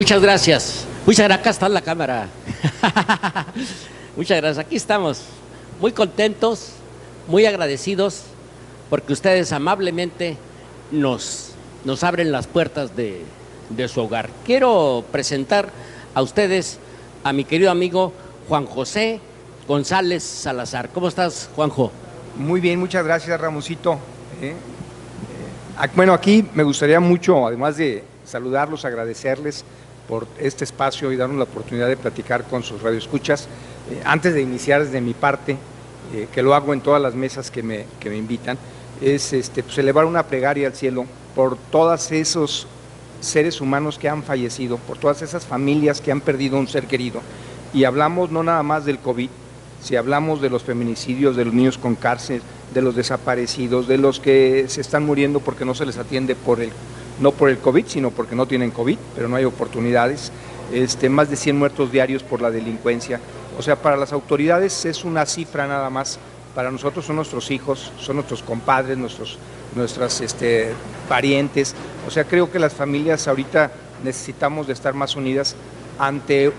Muchas gracias. Muchas gracias. Acá está la cámara. Muchas gracias. Aquí estamos muy contentos, muy agradecidos, porque ustedes amablemente nos abren las puertas de su hogar. Quiero presentar a ustedes a mi querido amigo Juan José González Salazar. ¿Cómo estás, Juanjo? Muy bien, muchas gracias, Ramoncito. Bueno, aquí me gustaría mucho, además de saludarlos, agradecerles por este espacio y darnos la oportunidad de platicar con sus radioescuchas. Antes de iniciar desde mi parte, que lo hago en todas las mesas que me invitan, es pues, elevar una plegaria al cielo por todos esos seres humanos que han fallecido, por todas esas familias que han perdido un ser querido. Y hablamos no nada más del COVID, si hablamos de los feminicidios, de los niños con cáncer, de los desaparecidos, de los que se están muriendo porque no se les atiende no por el COVID, sino porque no tienen COVID, pero no hay oportunidades, más de 100 muertos diarios por la delincuencia. O sea, para las autoridades es una cifra nada más, para nosotros son nuestros hijos, son nuestros compadres, nuestras parientes. O sea, creo que las familias ahorita necesitamos de estar más unidas ante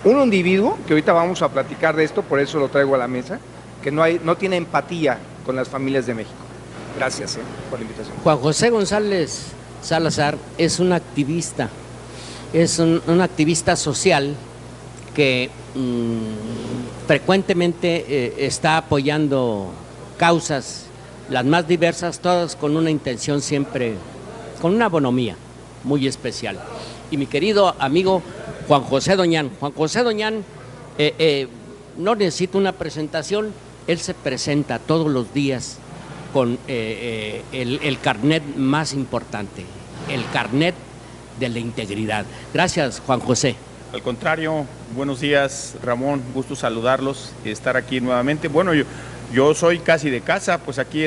un individuo, que ahorita vamos a platicar de esto, por eso lo traigo a la mesa, que no tiene empatía con las familias de México. Gracias por la invitación. Juan José González Salazar es un activista, un activista social que frecuentemente está apoyando causas, las más diversas, todas con una intención siempre, con una bonomía muy especial. Y mi querido amigo Juan José Doñán. Juan José Doñán no necesita una presentación, él se presenta todos los días con el carnet más importante, el carnet de la integridad. Gracias, Juan José. Al contrario, buenos días, Ramón, gusto saludarlos y estar aquí nuevamente. Bueno, yo soy casi de casa, pues aquí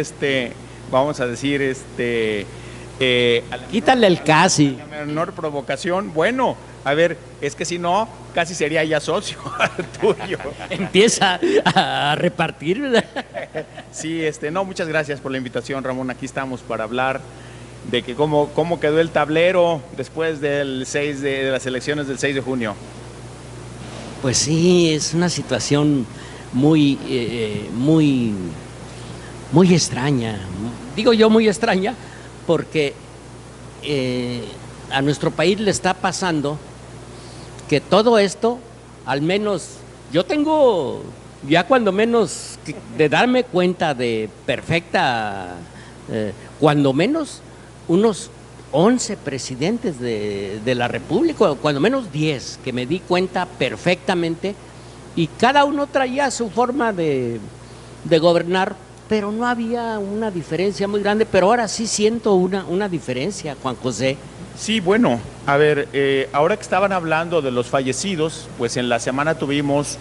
vamos a decir, quítale el casi. La menor provocación, bueno, a ver, es que si no, casi sería ya socio tuyo. Empieza a repartir, ¿verdad? Sí, no, muchas gracias por la invitación, Ramón. Aquí estamos para hablar de que cómo quedó el tablero después de las elecciones del 6 de junio. Pues sí, es una situación muy extraña. Digo yo muy extraña porque a nuestro país le está pasando que todo esto, al menos yo tengo ya cuando menos de darme cuenta de perfecta, cuando menos unos 11 presidentes de la República, cuando menos 10, que me di cuenta perfectamente, y cada uno traía su forma de gobernar, pero no había una diferencia muy grande, pero ahora sí siento una diferencia, Juan José. Sí, bueno, a ver, ahora que estaban hablando de los fallecidos, pues en la semana tuvimos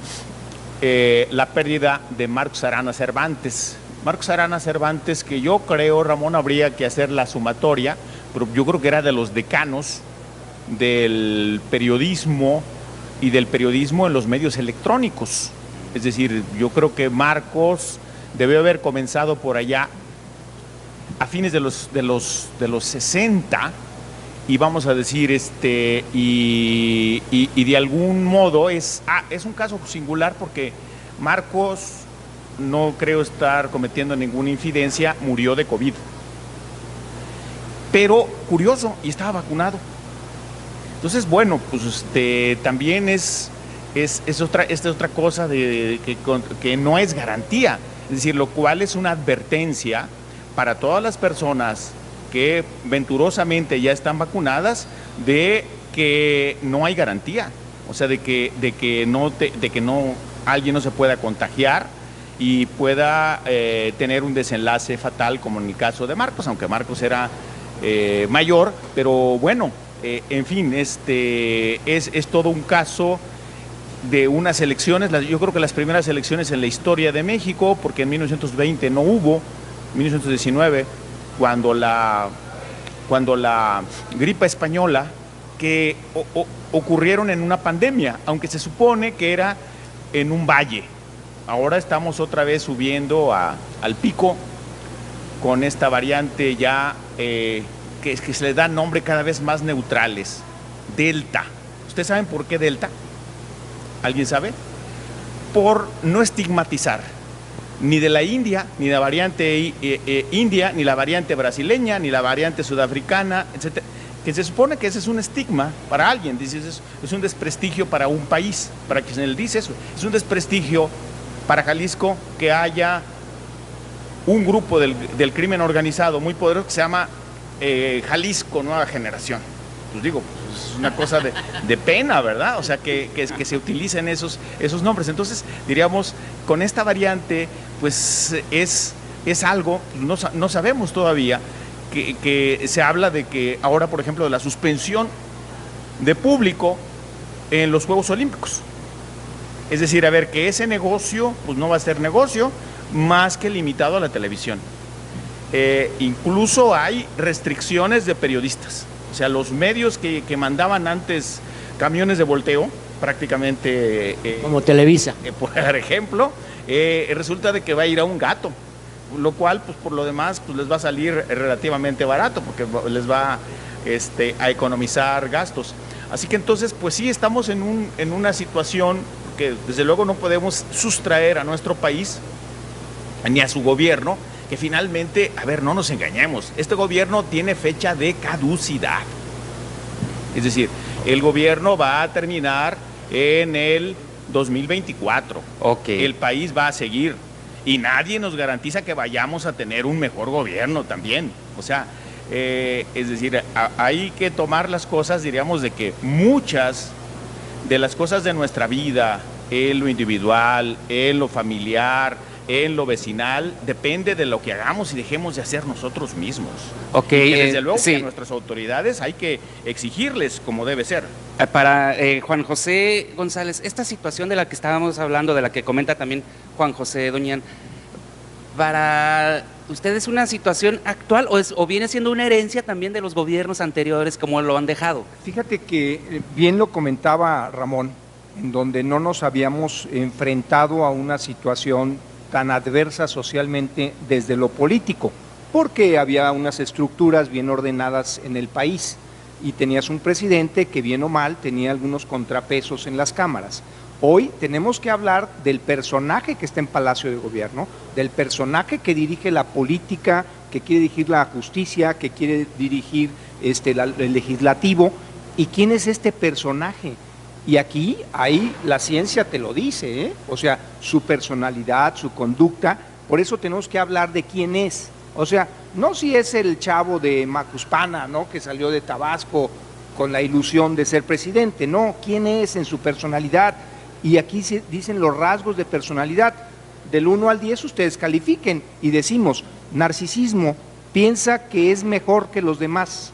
la pérdida de Marcos Arana Cervantes. Marcos Arana Cervantes, que yo creo, Ramón, habría que hacer la sumatoria, pero yo creo que era de los decanos del periodismo y del periodismo en los medios electrónicos. Es decir, yo creo que Marcos debió haber comenzado por allá a fines de los 60, y vamos a decir, y de algún modo es un caso singular porque Marcos, no creo estar cometiendo ninguna infidencia, murió de COVID. Pero curioso, y estaba vacunado. Entonces, bueno, pues también es otra cosa que no es garantía. Es decir, lo cual es una advertencia para todas las personas que venturosamente ya están vacunadas de que no hay garantía. O sea, de que alguien no se pueda contagiar y pueda tener un desenlace fatal, como en el caso de Marcos, aunque Marcos era mayor, pero bueno, en fin, es todo un caso de unas elecciones, yo creo que las primeras elecciones en la historia de México, porque en 1920 no hubo, 1919, cuando la gripa española, que ocurrieron en una pandemia, aunque se supone que era en un valle. Ahora estamos otra vez subiendo al pico con esta variante ya que se le da nombre cada vez más neutrales. Delta. ¿Ustedes saben por qué Delta? ¿Alguien sabe? Por no estigmatizar ni de la India, ni la variante india, ni la variante brasileña, ni la variante sudafricana, etcétera. Que se supone que ese es un estigma para alguien, dices, es un desprestigio para un país, para quien él dice eso, es un desprestigio para Jalisco que haya un grupo del crimen organizado muy poderoso que se llama Jalisco Nueva Generación. Pues digo, pues es una cosa de pena, ¿verdad? O sea, que se utilicen esos nombres. Entonces, diríamos, con esta variante, pues es algo, no sabemos todavía, que se habla de que ahora, por ejemplo, de la suspensión de público en los Juegos Olímpicos. Es decir, a ver, que ese negocio, pues no va a ser negocio más que limitado a la televisión. Incluso hay restricciones de periodistas. O sea, los medios que mandaban antes camiones de volteo, prácticamente... como Televisa. Por ejemplo, resulta de que va a ir a un gato, lo cual, pues por lo demás, pues les va a salir relativamente barato, porque les va a economizar gastos. Así que entonces, pues sí, estamos en una situación que desde luego no podemos sustraer a nuestro país, ni a su gobierno, que finalmente, a ver, no nos engañemos, este gobierno tiene fecha de caducidad. Es decir, el gobierno va a terminar en el 2024. Okay. El país va a seguir y nadie nos garantiza que vayamos a tener un mejor gobierno también. O sea, es decir, hay que tomar las cosas, diríamos, de que muchas de las cosas de nuestra vida, en lo individual, en lo familiar, en lo vecinal, depende de lo que hagamos y dejemos de hacer nosotros mismos. Ok, y que desde luego sí. que a nuestras autoridades hay que exigirles como debe ser. Para Juan José González, esta situación de la que estábamos hablando, de la que comenta también Juan José Doñán, ¿para usted es una situación actual o viene siendo una herencia también de los gobiernos anteriores como lo han dejado? Fíjate que bien lo comentaba Ramón, en donde no nos habíamos enfrentado a una situación tan adversa socialmente desde lo político, porque había unas estructuras bien ordenadas en el país y tenías un presidente que bien o mal tenía algunos contrapesos en las cámaras. Hoy tenemos que hablar del personaje que está en Palacio de Gobierno, del personaje que dirige la política, que quiere dirigir la justicia, que quiere dirigir el legislativo, y quién es este personaje. Y aquí, ahí la ciencia te lo dice, ¿eh? O sea, su personalidad, su conducta, por eso tenemos que hablar de quién es. O sea, no si es el chavo de Macuspana, ¿no?, que salió de Tabasco con la ilusión de ser presidente, no, quién es en su personalidad. Y aquí se dicen los rasgos de personalidad, del 1 al 10 ustedes califiquen y decimos, narcisismo, piensa que es mejor que los demás,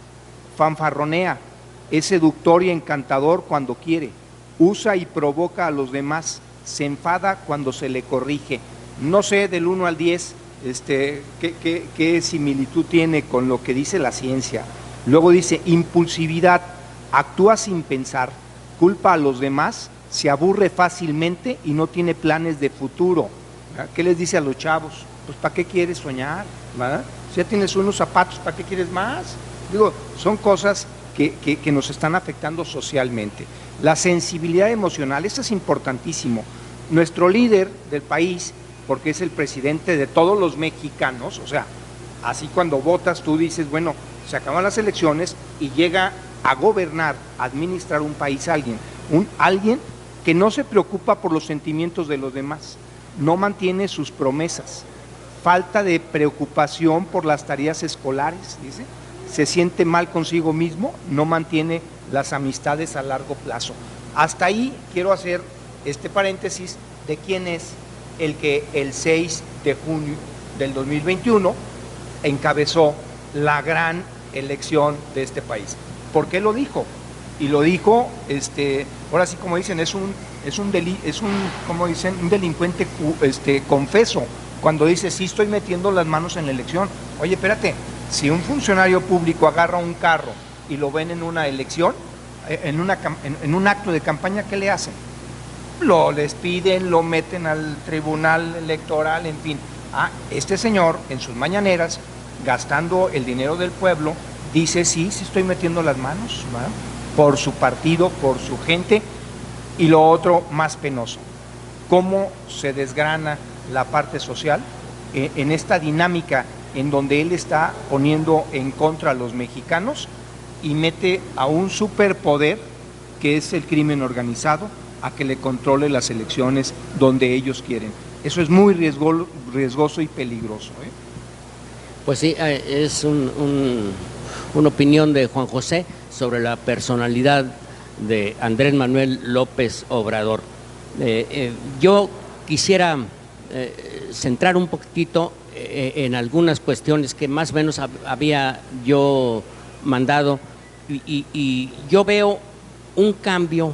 fanfarronea, es seductor y encantador cuando quiere, usa y provoca a los demás, se enfada cuando se le corrige. No sé del 1 al 10 qué similitud tiene con lo que dice la ciencia. Luego dice impulsividad, actúa sin pensar, culpa a los demás, se aburre fácilmente y no tiene planes de futuro. ¿Qué les dice a los chavos? Pues ¿para qué quieres soñar? ¿Verdad? Si ya tienes unos zapatos, ¿para qué quieres más? Digo, son cosas que nos están afectando socialmente. La sensibilidad emocional, eso es importantísimo. Nuestro líder del país, porque es el presidente de todos los mexicanos, o sea, así cuando votas tú dices, bueno, se acaban las elecciones y llega a gobernar, a administrar un país alguien que no se preocupa por los sentimientos de los demás, no mantiene sus promesas, falta de preocupación por las tareas escolares, dice, se siente mal consigo mismo, no mantiene las amistades a largo plazo. Hasta ahí quiero hacer este paréntesis de quién es el que el 6 de junio del 2021 encabezó la gran elección de este país. ¿Por qué lo dijo? Y lo dijo, ahora sí como dicen, es un delincuente confeso, cuando dice, sí estoy metiendo las manos en la elección. Oye, espérate, si un funcionario público agarra un carro y lo ven en una elección, en un acto de campaña, ¿qué le hacen? Lo despiden, lo meten al tribunal electoral, en fin. Este señor, en sus mañaneras, gastando el dinero del pueblo, dice, sí estoy metiendo las manos, ¿verdad? por su partido, por su gente, y lo otro más penoso, cómo se desgrana la parte social en esta dinámica en donde él está poniendo en contra a los mexicanos y mete a un superpoder que es el crimen organizado a que le controle las elecciones donde ellos quieren. Eso es muy riesgoso y peligroso, ¿eh? Pues sí, es una opinión de Juan José sobre la personalidad de Andrés Manuel López Obrador. Yo quisiera centrar un poquitito en algunas cuestiones que más o menos había yo mandado y yo veo un cambio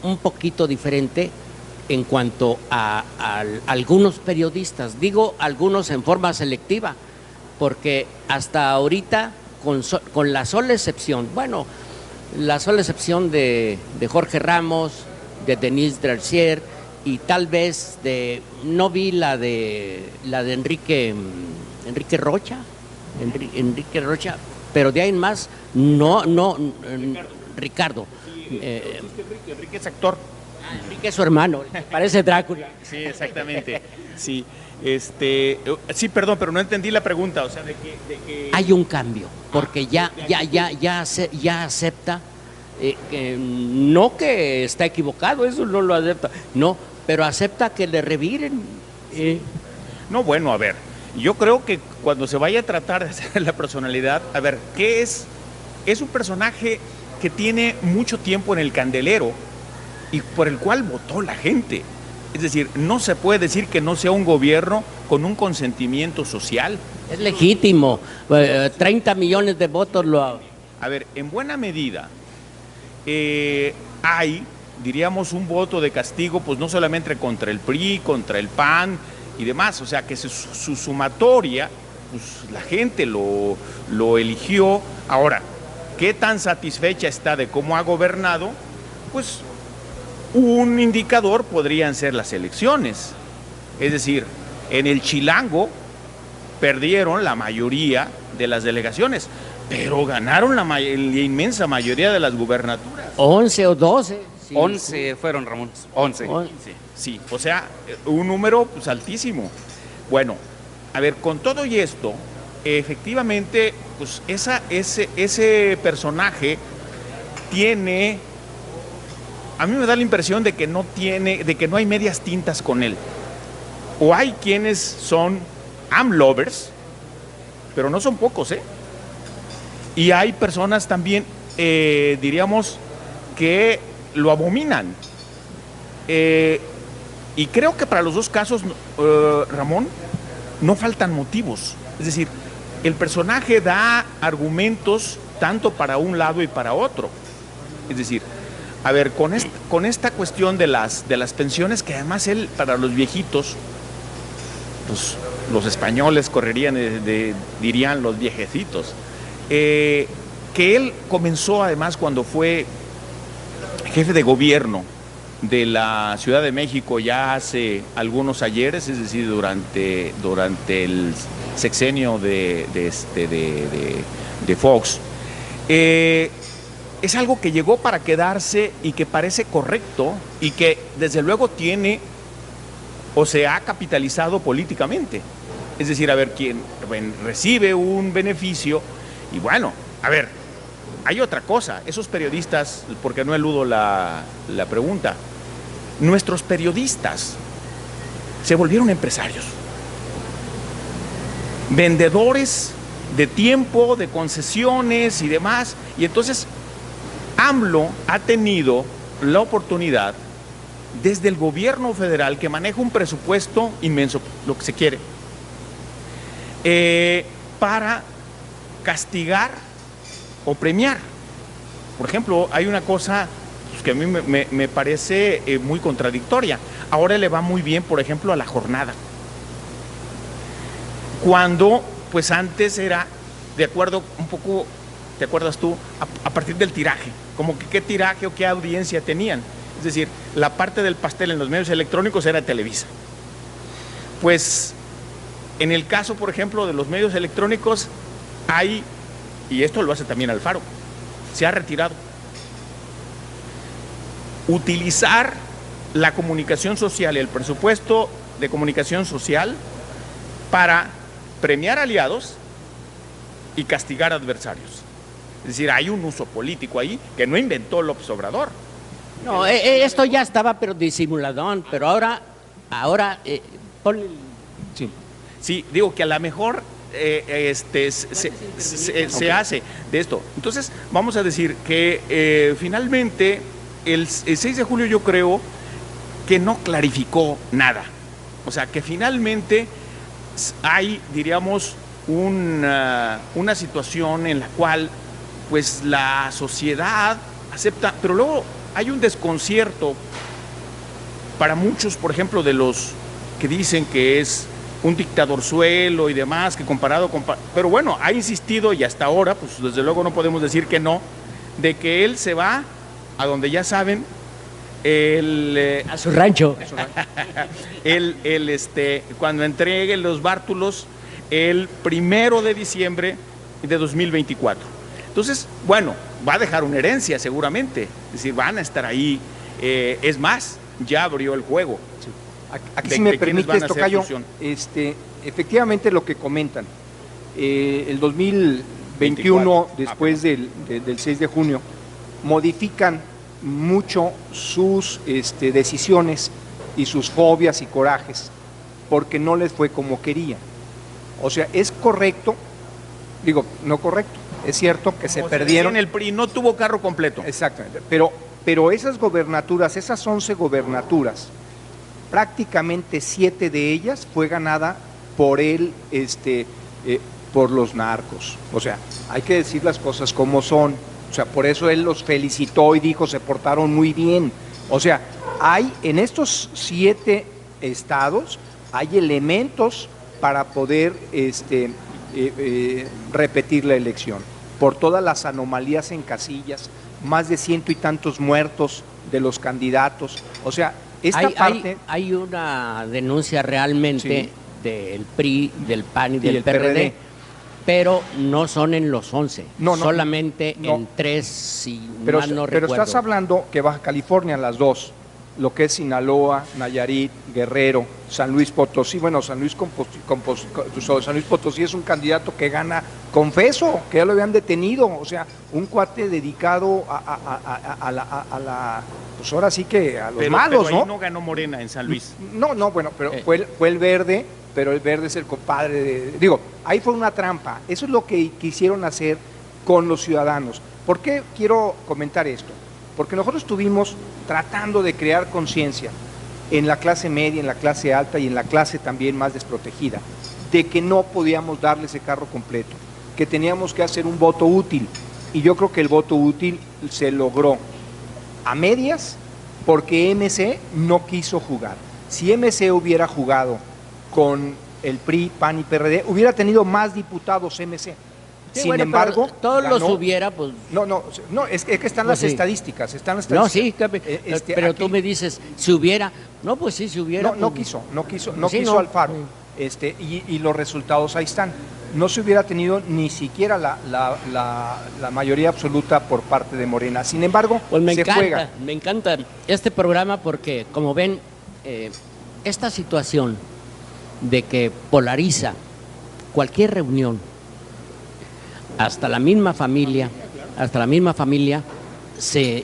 un poquito diferente en cuanto a algunos periodistas. Digo algunos en forma selectiva, porque hasta ahorita, con la sola excepción, bueno, la sola excepción de Jorge Ramos, de Denise Dressier y tal vez no vi la de Enrique Rocha, Enrique Rocha, pero de ahí en más, Ricardo. Enrique es actor. Enrique es su hermano, parece Drácula. Sí, exactamente. Sí, sí, perdón, pero no entendí la pregunta, o sea, de que... Hay un cambio, porque ya acepta, no que está equivocado, eso no lo acepta, no, pero acepta que le reviren. No, bueno, a ver, yo creo que cuando se vaya a tratar de hacer la personalidad, a ver, ¿qué es? Es un personaje que tiene mucho tiempo en el candelero y por el cual votó la gente. Es decir, no se puede decir que no sea un gobierno con un consentimiento social. Es legítimo, 30 millones de votos A ver, en buena medida hay, diríamos, un voto de castigo, pues no solamente contra el PRI, contra el PAN y demás, o sea que su sumatoria, pues la gente lo eligió. Ahora, ¿qué tan satisfecha está de cómo ha gobernado? Pues un indicador podrían ser las elecciones. Es decir, en el Chilango perdieron la mayoría de las delegaciones, pero ganaron la inmensa mayoría de las gubernaturas. 11 o 12. Sí, 11 fueron, Ramón. 11. Sí, o sea, un número pues altísimo. Bueno, a ver, con todo y esto, efectivamente, pues ese personaje tiene, a mí me da la impresión de que no hay medias tintas con él. O hay quienes son AMLovers, pero no son pocos, ¿eh? Y hay personas también, diríamos, que lo abominan. Y creo que para los dos casos, Ramón, no faltan motivos. Es decir, el personaje da argumentos tanto para un lado y para otro. Es decir, a ver, con esta cuestión de las pensiones, que además él, para los viejitos, los españoles correrían, dirían los viejecitos, que él comenzó además cuando fue jefe de gobierno de la Ciudad de México ya hace algunos ayeres, es decir, durante el sexenio de Fox. Es algo que llegó para quedarse y que parece correcto y que desde luego tiene o se ha capitalizado políticamente. Es decir, a ver, quien recibe un beneficio y bueno, a ver, hay otra cosa, esos periodistas, porque no eludo la pregunta, nuestros periodistas se volvieron empresarios, vendedores de tiempo, de concesiones y demás, y entonces AMLO ha tenido la oportunidad desde el gobierno federal, que maneja un presupuesto inmenso, lo que se quiere, para castigar o premiar. Por ejemplo, hay una cosa pues, que a mí me parece muy contradictoria. Ahora le va muy bien, por ejemplo, a la jornada. Cuando, pues antes era, de acuerdo un poco, ¿te acuerdas tú? A partir del tiraje, como que qué tiraje o qué audiencia tenían. Es decir, la parte del pastel en los medios electrónicos era Televisa. Pues, en el caso, por ejemplo, de los medios electrónicos, hay, y esto lo hace también Alfaro, se ha retirado. utilizar la comunicación social, el presupuesto de comunicación social para premiar aliados y castigar adversarios. Es decir, hay un uso político ahí que no inventó López Obrador. No, esto ya estaba pero disimuladón, pero ahora ponle Sí. Sí, digo que a lo mejor se hace de esto. Entonces, vamos a decir que finalmente el 6 de julio yo creo que no clarificó nada. O sea, que finalmente hay, diríamos, una situación en la cual pues la sociedad acepta, pero luego hay un desconcierto para muchos, por ejemplo, de los que dicen que es un dictadorzuelo y demás, que comparado con... Pero bueno, ha insistido y hasta ahora, pues desde luego no podemos decir que no, de que él se va a donde ya saben, a su rancho. Cuando entregue los bártulos el 1 de diciembre de 2024. Entonces, bueno, va a dejar una herencia seguramente, es decir, van a estar ahí, es más, ya abrió el juego. Sí. Aquí si me permites, tocayo, efectivamente lo que comentan, el 2021, después del 6 de junio, modifican mucho sus decisiones y sus fobias y corajes, porque no les fue como querían. O sea, es correcto, digo, no correcto, es cierto que se perdieron. En el PRI no tuvo carro completo. Exactamente, pero esas gobernaturas, esas 11 gobernaturas, prácticamente 7 de ellas fue ganada por él, por los narcos. O sea, hay que decir las cosas como son. O sea, por eso él los felicitó y dijo, se portaron muy bien. O sea, hay en estos 7 estados, hay elementos para poder repetir la elección. Por todas las anomalías en casillas, más de 100 y tantos muertos de los candidatos. O sea, hay una denuncia realmente del PRI, del PAN y del PRD, pero no son en los 11, solamente en 3, si mal no recuerdo. Pero estás hablando que Baja California, las dos, lo que es Sinaloa, Nayarit, Guerrero, San Luis Potosí. Bueno, San Luis Potosí es un candidato que gana confeso, que ya lo habían detenido, o sea, un cuate dedicado pues ahora sí que a los malos, pero ahí ¿no? No ganó Morena en San Luis. No, bueno, pero fue el Verde, pero el Verde es el compadre digo, ahí fue una trampa. Eso es lo que quisieron hacer con los ciudadanos. ¿Por qué quiero comentar esto? Porque nosotros estuvimos tratando de crear conciencia en la clase media, en la clase alta y en la clase también más desprotegida, de que no podíamos darle ese carro completo, que teníamos que hacer un voto útil, y yo creo que el voto útil se logró a medias porque MC no quiso jugar. Si MC hubiera jugado con el PRI, PAN y PRD, hubiera tenido más diputados MC. Sí, Sin bueno, embargo, todos los hubiera, pues... No, es que están las estadísticas, No, sí, pero aquí, tú me dices, si hubiera, no, pues sí, si hubiera... No quiso Alfaro, y los resultados ahí están. No se hubiera tenido ni siquiera la mayoría absoluta por parte de Morena. Sin embargo, pues me juega. Me encanta este programa porque, como ven, esta situación de que polariza cualquier reunión, hasta la misma familia,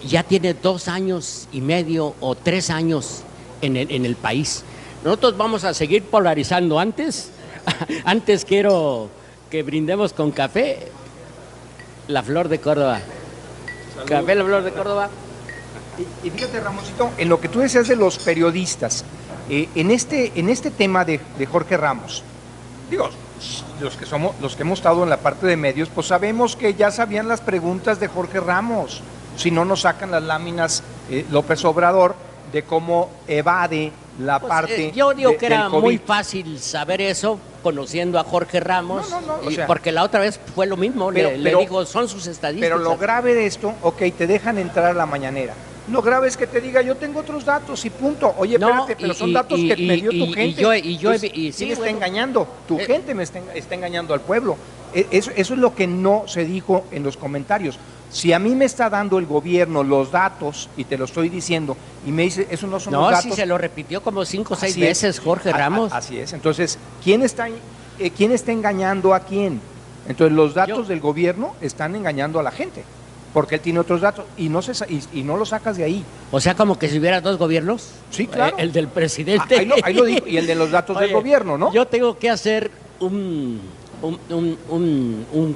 ya tiene 2 años y medio o 3 años en el país. Nosotros vamos a seguir polarizando antes quiero que brindemos con café, la Flor de Córdoba. Salud. Café, la Flor de Córdoba. Y fíjate, Ramosito, en lo que tú decías de los periodistas, en este tema de Jorge Ramos, digo, los que hemos estado en la parte de medios, pues sabemos que ya sabían las preguntas de Jorge Ramos, si no nos sacan las láminas López Obrador de cómo evade la parte yo digo que era muy fácil saber eso conociendo a Jorge Ramos, porque la otra vez fue lo mismo, le dijo, son sus estadísticas. Pero lo grave de esto, te dejan entrar a la mañanera. Lo grave es que te diga, yo tengo otros datos y punto. Oye, espérate, pero son datos que me dio tu gente. Sí, me está engañando, tu gente me está engañando al pueblo. Eso es lo que no se dijo en los comentarios. Si a mí me está dando el gobierno los datos, y te lo estoy diciendo, y me dice, esos no son los No, datos. sí se lo repitió como 5 o 6 Así es. veces Jorge Ramos. Así es. Entonces, ¿quién está engañando a quién? Entonces, los datos del gobierno están engañando a la gente, porque él tiene otros datos y no los sacas de ahí. O sea, como que si hubiera 2 gobiernos. Sí, claro. El del presidente. Ahí lo digo, y el de los datos del gobierno, ¿no? Yo tengo que hacer un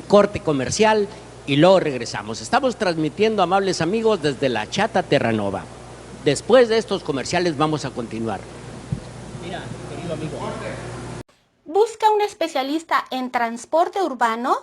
corte comercial y luego regresamos. Estamos transmitiendo, amables amigos, desde la Chata Terranova. Después de estos comerciales vamos a continuar. Mira, querido amigo. ¿Busca un especialista en transporte urbano?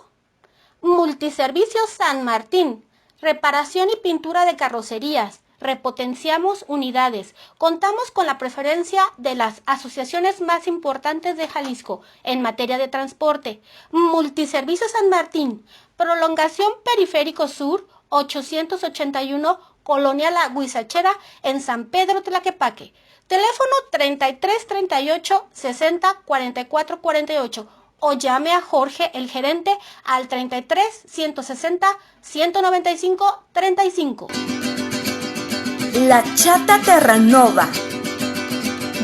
Multiservicios San Martín, reparación y pintura de carrocerías. Repotenciamos unidades. Contamos con la preferencia de las asociaciones más importantes de Jalisco en materia de transporte. Multiservicios San Martín, prolongación Periférico Sur, 881, Colonia La Huizachera, en San Pedro Tlaquepaque. Teléfono 3338 60 44 48 o llame a Jorge, el gerente, al 33 160 195 35. La Chata Terranova,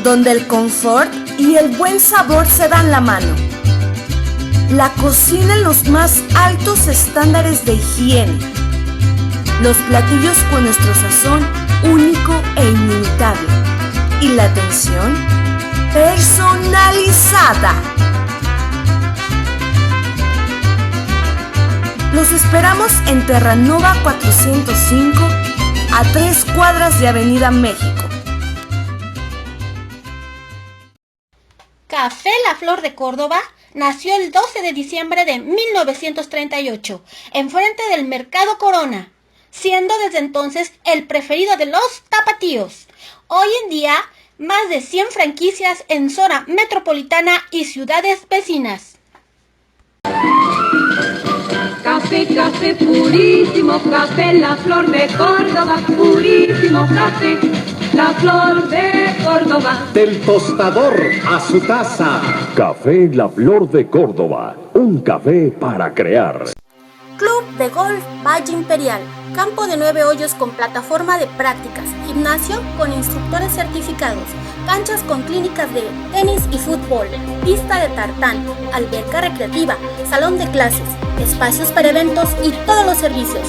donde el confort y el buen sabor se dan la mano. La cocina en los más altos estándares de higiene. Los platillos con nuestro sazón único e inimitable. Y la atención personalizada. Los esperamos en Terranova 405, a 3 cuadras de Avenida México. Café La Flor de Córdoba nació el 12 de diciembre de 1938, enfrente del Mercado Corona, siendo desde entonces el preferido de los tapatíos. Hoy en día, más de 100 franquicias en zona metropolitana y ciudades vecinas. Café, café purísimo, café La Flor de Córdoba, purísimo café, La Flor de Córdoba. Del tostador a su taza. Café La Flor de Córdoba, un café para crear. Club de Golf Valle Imperial, campo de 9 hoyos con plataforma de prácticas, gimnasio con instructores certificados, canchas con clínicas de tenis y fútbol, pista de tartán, alberca recreativa, salón de clases, espacios para eventos y todos los servicios.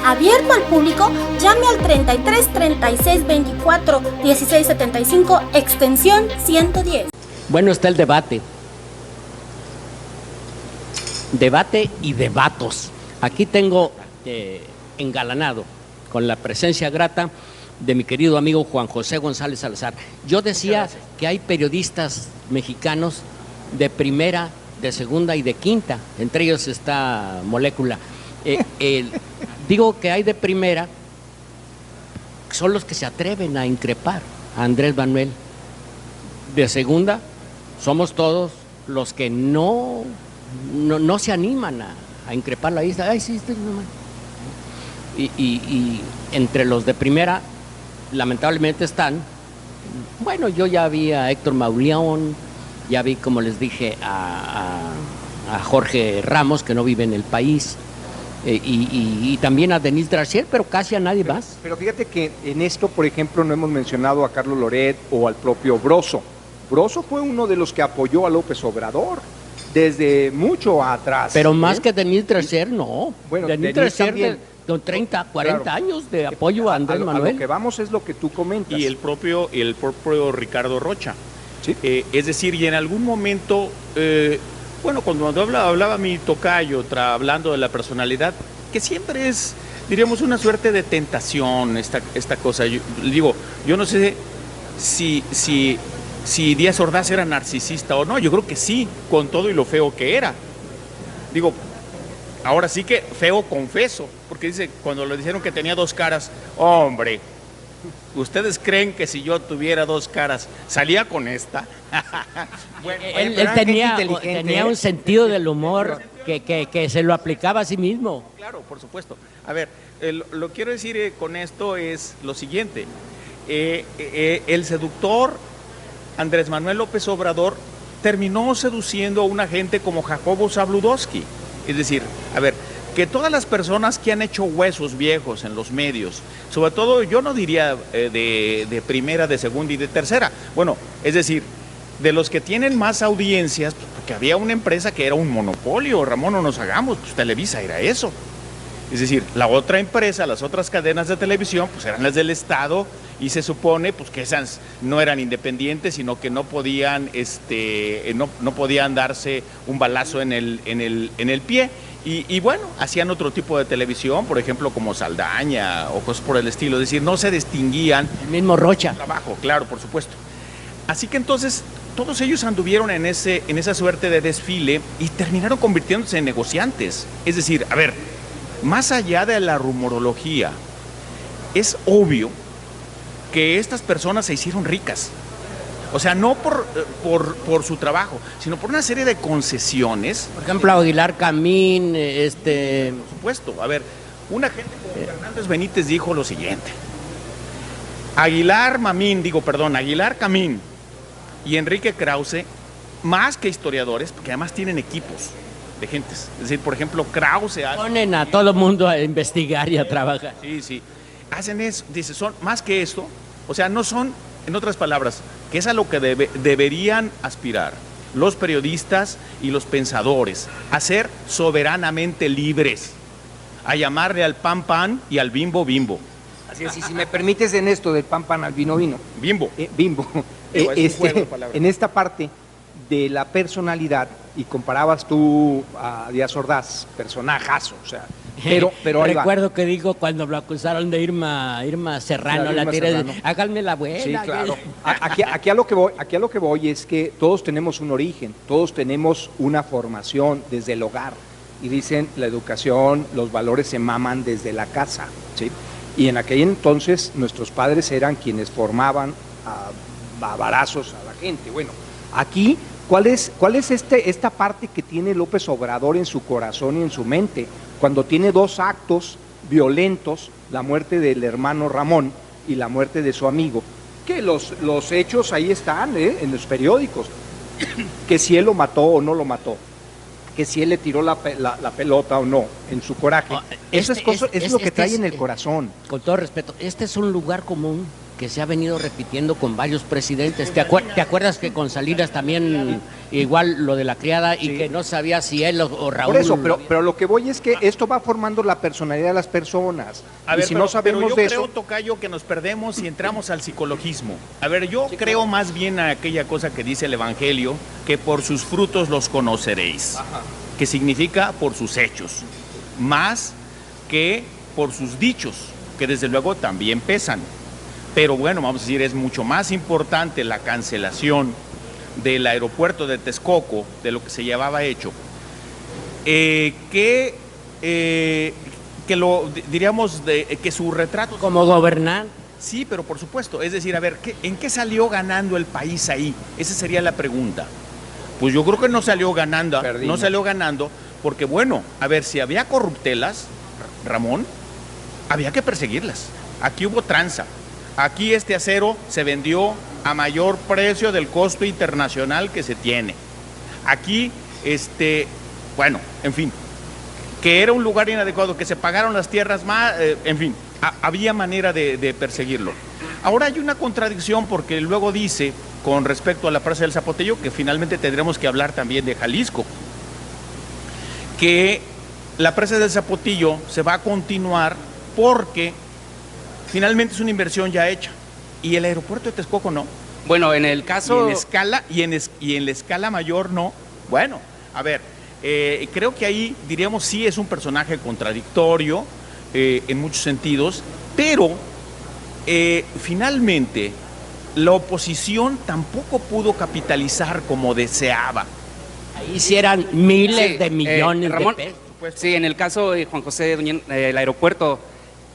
Abierto al público, llame al 33 36 24 16 75, extensión 110. Bueno, está el debate. Debate y debatos. Aquí tengo engalanado con la presencia grata de mi querido amigo Juan José González Salazar. Yo decía que hay periodistas mexicanos de primera, de segunda y de quinta, entre ellos está Molécula. Digo que hay de primera, son los que se atreven a increpar a Andrés Manuel. De segunda, somos todos los que no se animan a increparlo ahí. Ay, sí, y entre los de primera, lamentablemente están, bueno, yo ya vi a Héctor Mauleón, ya vi, como les dije, a Jorge Ramos, que no vive en el país, y también a Denise Dracier, pero casi a nadie más. Pero fíjate que en esto, por ejemplo, no hemos mencionado a Carlos Loret o al propio Broso. Broso fue uno de los que apoyó a López Obrador desde mucho atrás. Pero más que Denise Dracier, no. Bueno, Denise Dracier de 30, 40 claro, años de apoyo a Andrés Manuel. A lo que vamos es lo que tú comentas. Y el propio Ricardo Rocha. ¿Sí? Es decir, y en algún momento, bueno, cuando hablaba mi tocayo, hablando de la personalidad, que siempre es, diríamos, una suerte de tentación esta cosa. Yo no sé si Díaz Ordaz era narcisista o no, yo creo que sí, con todo y lo feo que era. Digo, ahora sí que feo confeso, porque dice, cuando le dijeron que tenía 2 caras, hombre, ¿ustedes creen que si yo tuviera 2 caras, salía con esta? Bueno, él tenía un sentido del humor que se lo aplicaba a sí mismo. Claro, por supuesto. A ver, lo que quiero decir con esto es lo siguiente. El seductor Andrés Manuel López Obrador terminó seduciendo a una gente como Jacobo Zabludowski. Es decir, a ver, que todas las personas que han hecho huesos viejos en los medios, sobre todo yo no diría de primera, de segunda y de tercera, bueno, es decir, de los que tienen más audiencias, porque había una empresa que era un monopolio, Ramón, no nos hagamos, pues Televisa era eso. Es decir, la otra empresa, las otras cadenas de televisión, pues eran las del Estado y se supone pues que esas no eran independientes, sino que no podían, no podían darse un balazo en el pie. Y bueno, hacían otro tipo de televisión, por ejemplo, como Saldaña o cosas por el estilo. Es decir, no se distinguían. El mismo Rocha. Trabajo, claro, por supuesto. Así que entonces todos ellos anduvieron en esa suerte de desfile y terminaron convirtiéndose en negociantes. Es decir, a ver, más allá de la rumorología, es obvio que estas personas se hicieron ricas. O sea, no por su trabajo, sino por una serie de concesiones. Por ejemplo, Aguilar Camín, Por supuesto, a ver, una gente como Fernández Benítez dijo lo siguiente. Aguilar Camín y Enrique Krause, más que historiadores, porque además tienen equipos de gentes. Es decir, por ejemplo, Krause ponen a todo el mundo a investigar y a trabajar. Sí. Hacen eso, dice, son más que esto, o sea, no son, en otras palabras, que es a lo que deberían aspirar los periodistas y los pensadores, a ser soberanamente libres, a llamarle al pan pan y al bimbo bimbo. Así es, y si me permites en esto del pan pan al vino vino. Bimbo. Bimbo. Digo, es un juego de palabras. En esta parte de la personalidad, y comparabas tú a Díaz Ordaz, personajazo, o sea, pero ahí va. Recuerdo que digo cuando lo acusaron de Irma Serrano, Claro, la Irma tiré, Serrano. háganme la buena. Sí, claro. Aquí a lo que voy es que todos tenemos un origen, todos tenemos una formación desde el hogar. Y dicen, la educación, los valores se maman desde la casa, ¿sí? Y en aquel entonces nuestros padres eran quienes formaban a varazos a la gente. Bueno, aquí, ¿cuál es esta parte que tiene López Obrador en su corazón y en su mente? Cuando tiene dos actos violentos, la muerte del hermano Ramón y la muerte de su amigo, que los hechos ahí están, en los periódicos, que si él lo mató o no lo mató, que si él le tiró la pelota o no, en su coraje. Eso es lo que trae en el corazón. Con todo respeto, este es un lugar común que se ha venido repitiendo con varios presidentes. ¿Te acuerdas que con Salinas también igual lo de la criada y que no sabía si él o Raúl? Por eso, pero lo que voy es que esto va formando la personalidad de las personas. A ver, y si no sabemos yo de creo, eso, Tocayo, que nos perdemos y entramos al psicologismo. A ver, yo creo más bien a aquella cosa que dice el Evangelio, que por sus frutos los conoceréis. Ajá. Que significa por sus hechos, más que por sus dichos, que desde luego también pesan. Pero bueno, vamos a decir, es mucho más importante la cancelación del aeropuerto de Texcoco, de lo que se llevaba hecho, que lo diríamos que su retrato como gobernar. Sí, pero por supuesto, es decir, a ver, ¿en qué salió ganando el país ahí? Esa sería la pregunta. Pues yo creo que no salió ganando, porque bueno, a ver, si había corruptelas, Ramón, había que perseguirlas. Aquí hubo tranza. Aquí este acero se vendió a mayor precio del costo internacional que se tiene. Aquí, bueno, en fin, que era un lugar inadecuado, que se pagaron las tierras más, en fin, había manera de perseguirlo. Ahora hay una contradicción porque luego dice, con respecto a la presa del Zapotillo, que finalmente tendremos que hablar también de Jalisco, que la presa del Zapotillo se va a continuar porque finalmente es una inversión ya hecha y el aeropuerto de Texcoco no. Bueno, en el caso... Y en la escala mayor no. Bueno, a ver, creo que ahí diríamos sí es un personaje contradictorio en muchos sentidos, pero finalmente la oposición tampoco pudo capitalizar como deseaba. Ahí sí eran miles de millones Ramón, de pesos. Sí, en el caso de Juan José Doñán, el aeropuerto,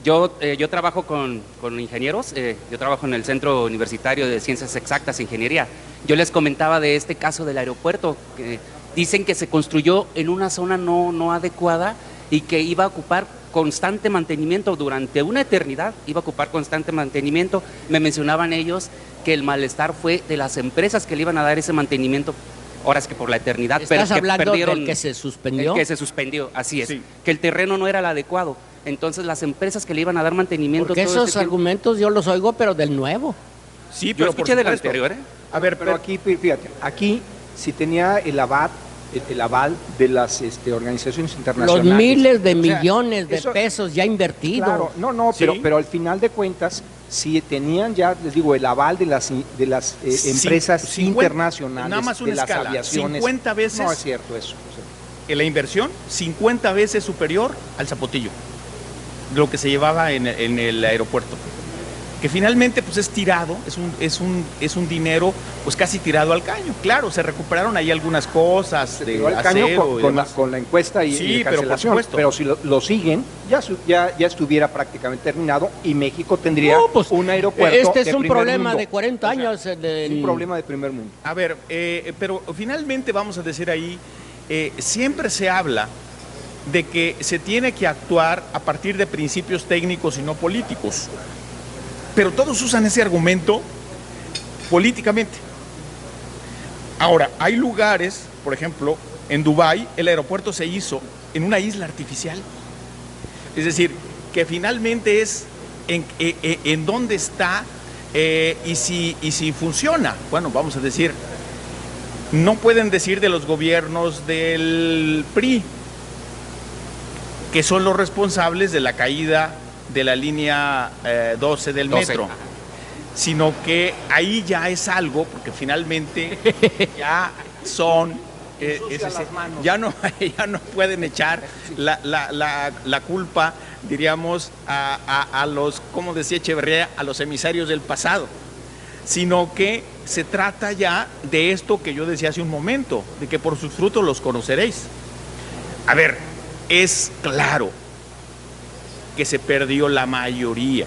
yo trabajo con ingenieros, yo trabajo en el Centro Universitario de Ciencias Exactas e Ingeniería. Yo les comentaba de este caso del aeropuerto, que dicen que se construyó en una zona no adecuada y que iba a ocupar constante mantenimiento durante una eternidad, iba a ocupar constante mantenimiento. Me mencionaban ellos que el malestar fue de las empresas que le iban a dar ese mantenimiento ahora es que por la eternidad, ¿Estás pero que hablando perdieron, del que se suspendió? el que se suspendió, así es, Sí. que el terreno no era el adecuado. Entonces las empresas que le iban a dar mantenimiento Porque todo esos este tiempo- argumentos yo los oigo, pero del nuevo. Sí, Yo escuché del supuesto. anterior, A ver, Pero aquí, fíjate, aquí si tenía el aval de las organizaciones Los internacionales. miles de O sea, millones de eso- pesos ya invertidos. Claro, no, Sí. pero al final de cuentas, si tenían ya, les digo, el aval de las empresas 50, internacionales, nada más una de las escala, aviaciones. 50 veces. No es cierto eso. La inversión 50 veces superior al zapotillo, de lo que se llevaba en el aeropuerto. Que finalmente pues es tirado, es un dinero pues casi tirado al caño. Claro, se recuperaron ahí algunas cosas Se de tiró al caño acero y con la demás. encuesta y, Sí, y pero por cancelación. supuesto. Pero si lo siguen, ya estuviera prácticamente terminado y México tendría No, pues, un aeropuerto este es de un primer problema mundo. de 40 O sea, años. un problema de primer mundo. A ver, pero finalmente vamos a decir ahí, siempre se habla de que se tiene que actuar a partir de principios técnicos y no políticos. Pero todos usan ese argumento políticamente. Ahora, hay lugares, por ejemplo, en Dubái el aeropuerto se hizo en una isla artificial. Es decir, que finalmente es en dónde está y si funciona. Bueno, vamos a decir, no pueden decir de los gobiernos del PRI, que son los responsables de la caída de la línea 12 del 12. metro, sino que ahí ya es algo, porque finalmente ya son, ya no pueden echar la culpa, diríamos, a los, como decía Echeverría, a los emisarios del pasado, sino que se trata ya de esto que yo decía hace un momento, de que por sus frutos los conoceréis. A ver, es claro que se perdió la mayoría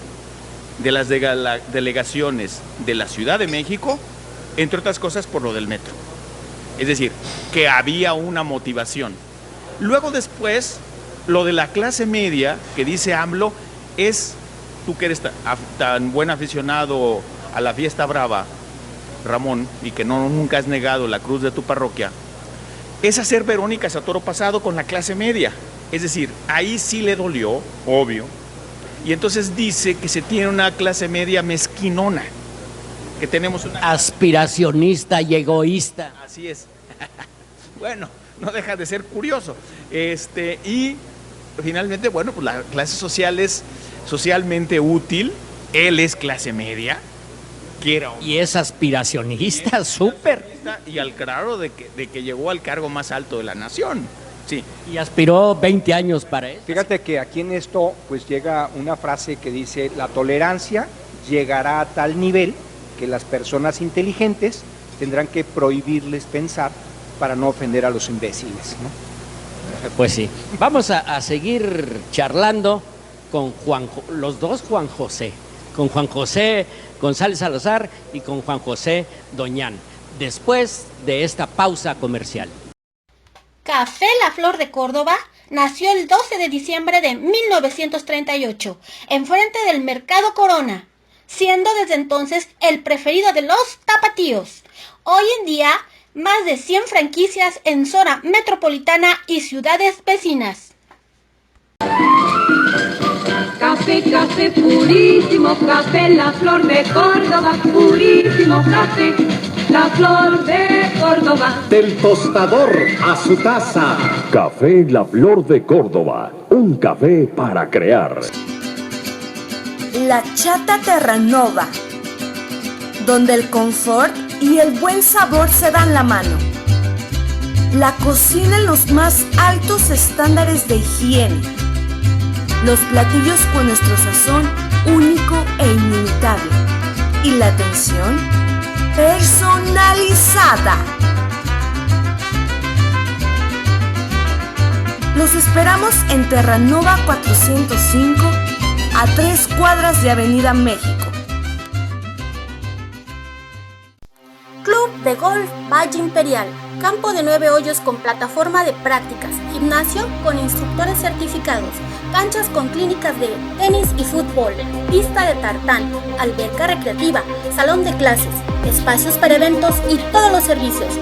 de las delegaciones de la Ciudad de México, entre otras cosas por lo del metro. Es decir, que había una motivación. Luego después, lo de la clase media, que dice AMLO, es, tú que eres tan buen aficionado a la fiesta brava, Ramón, y que nunca has negado la cruz de tu parroquia, es hacer Verónicas a toro pasado con la clase media. Es decir, ahí sí le dolió, obvio, y entonces dice que se tiene una clase media mezquinona, que tenemos una... Aspiracionista y egoísta. Así es. Bueno, no deja de ser curioso. Y finalmente, bueno, pues la clase social es socialmente útil, él es clase media, quiera o no. Y es aspiracionista, súper. Y al claro de que llegó al cargo más alto de la nación. Sí. Y aspiró 20 años para eso. Fíjate que aquí en esto pues llega una frase que dice: la tolerancia llegará a tal nivel que las personas inteligentes tendrán que prohibirles pensar para no ofender a los imbéciles, ¿no? Pues sí. Vamos a seguir charlando con los dos Juan José, con Juan José González Salazar y con Juan José Doñán, después de esta pausa comercial. Café La Flor de Córdoba nació el 12 de diciembre de 1938, enfrente del Mercado Corona, siendo desde entonces el preferido de los tapatíos. Hoy en día, más de 100 franquicias en zona metropolitana y ciudades vecinas. Café, café purísimo, café La Flor de Córdoba, purísimo café, La Flor de Córdoba. Del tostador a su taza. Café La Flor de Córdoba. Un café para crear. La Chata Terranova, donde el confort y el buen sabor se dan la mano. La cocina en los más altos estándares de higiene. Los platillos con nuestro sazón único e inimitable. Y la atención personalizada. Los esperamos en Terranova 405, a 3 cuadras de Avenida México. Club de Golf Valle Imperial, campo de 9 hoyos con plataforma de prácticas, gimnasio con instructores certificados, canchas con clínicas de tenis y fútbol, pista de tartán, alberca recreativa, salón de clases, espacios para eventos y todos los servicios.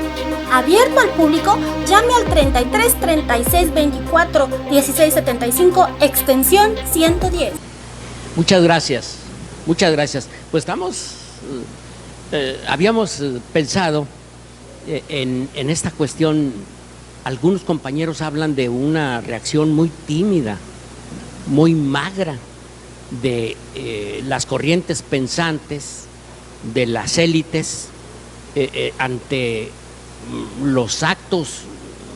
Abierto al público, llame al 33 36 24 16 75, extensión 110. Muchas gracias, muchas gracias. Pues habíamos pensado en esta cuestión. Algunos compañeros hablan de una reacción muy tímida, muy magra de las corrientes pensantes, de las élites, ante los actos,